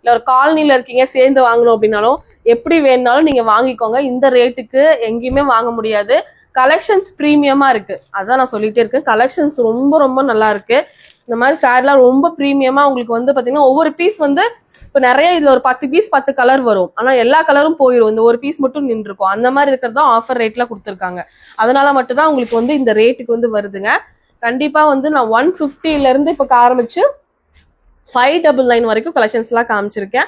இல்ல ஒரு காலனில இருக்கீங்க சேர்ந்து வாங்கணும் அப்படின்னாலும் எப்படி வேணும்னாலும் நீங்க வாங்கிக்கோங்க. இந்த ரேட்டுக்கு எங்கேயுமே வாங்க முடியாது. கலெக்ஷன்ஸ் ப்ரீமியமா இருக்கு, அதான் நான் சொல்லிட்டே இருக்கேன். கலெக்ஷன்ஸ் ரொம்ப ரொம்ப நல்லா இருக்கு. இந்த மாதிரி சாரிலாம் ரொம்ப ப்ரீமியமா உங்களுக்கு வந்து பாத்தீங்கன்னா ஒவ்வொரு பீஸ் வந்து இப்போ நிறைய இதுல ஒரு 10 பீஸ் 10 கலர் வரும், ஆனா எல்லா கலரும் போயிடும், இந்த ஒரு பீஸ் மட்டும் நின்றுருக்கும். அந்த மாதிரி இருக்கிறதா ஆஃபர் ரேட்ல கொடுத்துருக்காங்க. அதனால மட்டும் தான் உங்களுக்கு வந்து இந்த ரேட்டுக்கு வந்து வருதுங்க. கண்டிப்பா வந்து நான் 150ல இருந்து இப்போ ஆரம்பிச்சு 599 வரைக்கும் கலெக்ஷன்ஸ் எல்லாம் காமிச்சிருக்கேன்.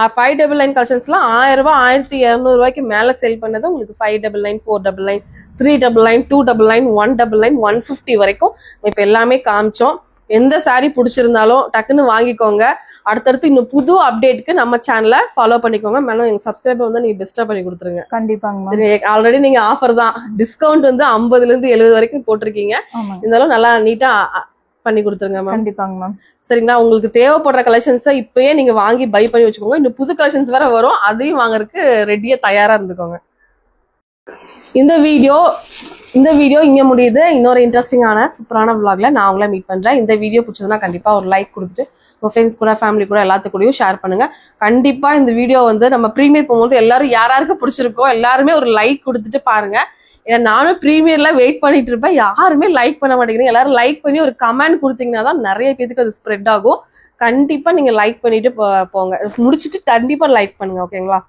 599 கலெக்ஷன்ஸ்லாம் 1000 ரூபாய் 1200 மேல சேல் பண்ணது உங்களுக்கு 599, 499, 399, 299, 199, 150 வரைக்கும் இப்ப எல்லாமே காமிச்சோம். எந்த saree பிடிச்சிருந்தாலும் டக்குன்னு வாங்கிக்கோங்க. அடுத்தடுத்து இன்னும் புது அப்டேட்க்கு நம்ம சேனலை ஃபாலோ பண்ணிக்கோங்க. மேலும் எங்க சப்ஸ்கிரைபர் வந்து நீங்க பெஸ்டா பண்ணி கொடுத்துருங்க. கண்டிப்பாங்க. சரி, ஆல்ரெடி நீங்க ஆஃபர் தான், டிஸ்கவுண்ட் வந்து 50ல இருந்து 70 வரைக்கும் போட்டிருக்கீங்க. இருந்தாலும் நல்லா நீட்டா பண்ணி கொடுத்துருங்க மேம். கண்டிப்பாங்க மேம். சரிங்களா? உங்களுக்கு தேவைப்படுற கலெக்ஷன்ஸை இப்பயே நீங்க வாங்கி பை பண்ணி வச்சுக்கோங்க. இன்னும் புது கலெக்ஷன்ஸ் வேற வரும், அதையும் வாங்குறதுக்கு ரெடியா தயாரா இருந்துக்கோங்க. இந்த வீடியோ இங்க முடியுது. இன்னொரு இன்ட்ரெஸ்டிங்கான சூப்பரான vlogல நான் உங்களை மீட் பண்றேன். இந்த வீடியோ பிடிச்சதுன்னா கண்டிப்பா ஒரு லைக் கொடுத்துட்டு உங்க ஃப்ரெண்ட்ஸ் கூட ஃபேமிலி கூட எல்லாத்துக்கூடயும் ஷேர் பண்ணுங்க. கண்டிப்பா இந்த வீடியோ வந்து நம்ம ப்ரீமியர் போகும்போது எல்லாரும் யாராருக்கு பிடிச்சிருக்கோ எல்லாருமே ஒரு லைக் கொடுத்துட்டு பாருங்க. ஏன்னா நானும் ப்ரீமியர்ல வெயிட் பண்ணிட்டு இருப்பேன், யாருமே லைக் பண்ண மாட்டேங்கிறீங்க. எல்லாரும் லைக் பண்ணி ஒரு கமெண்ட் கொடுத்தீங்கன்னா தான் நிறைய பேருக்கு அது ஸ்ப்ரெட் ஆகும். கண்டிப்பா நீங்க லைக் பண்ணிட்டு போங்க, முடிச்சுட்டு கண்டிப்பா லைக் பண்ணுங்க. ஓகேங்களா?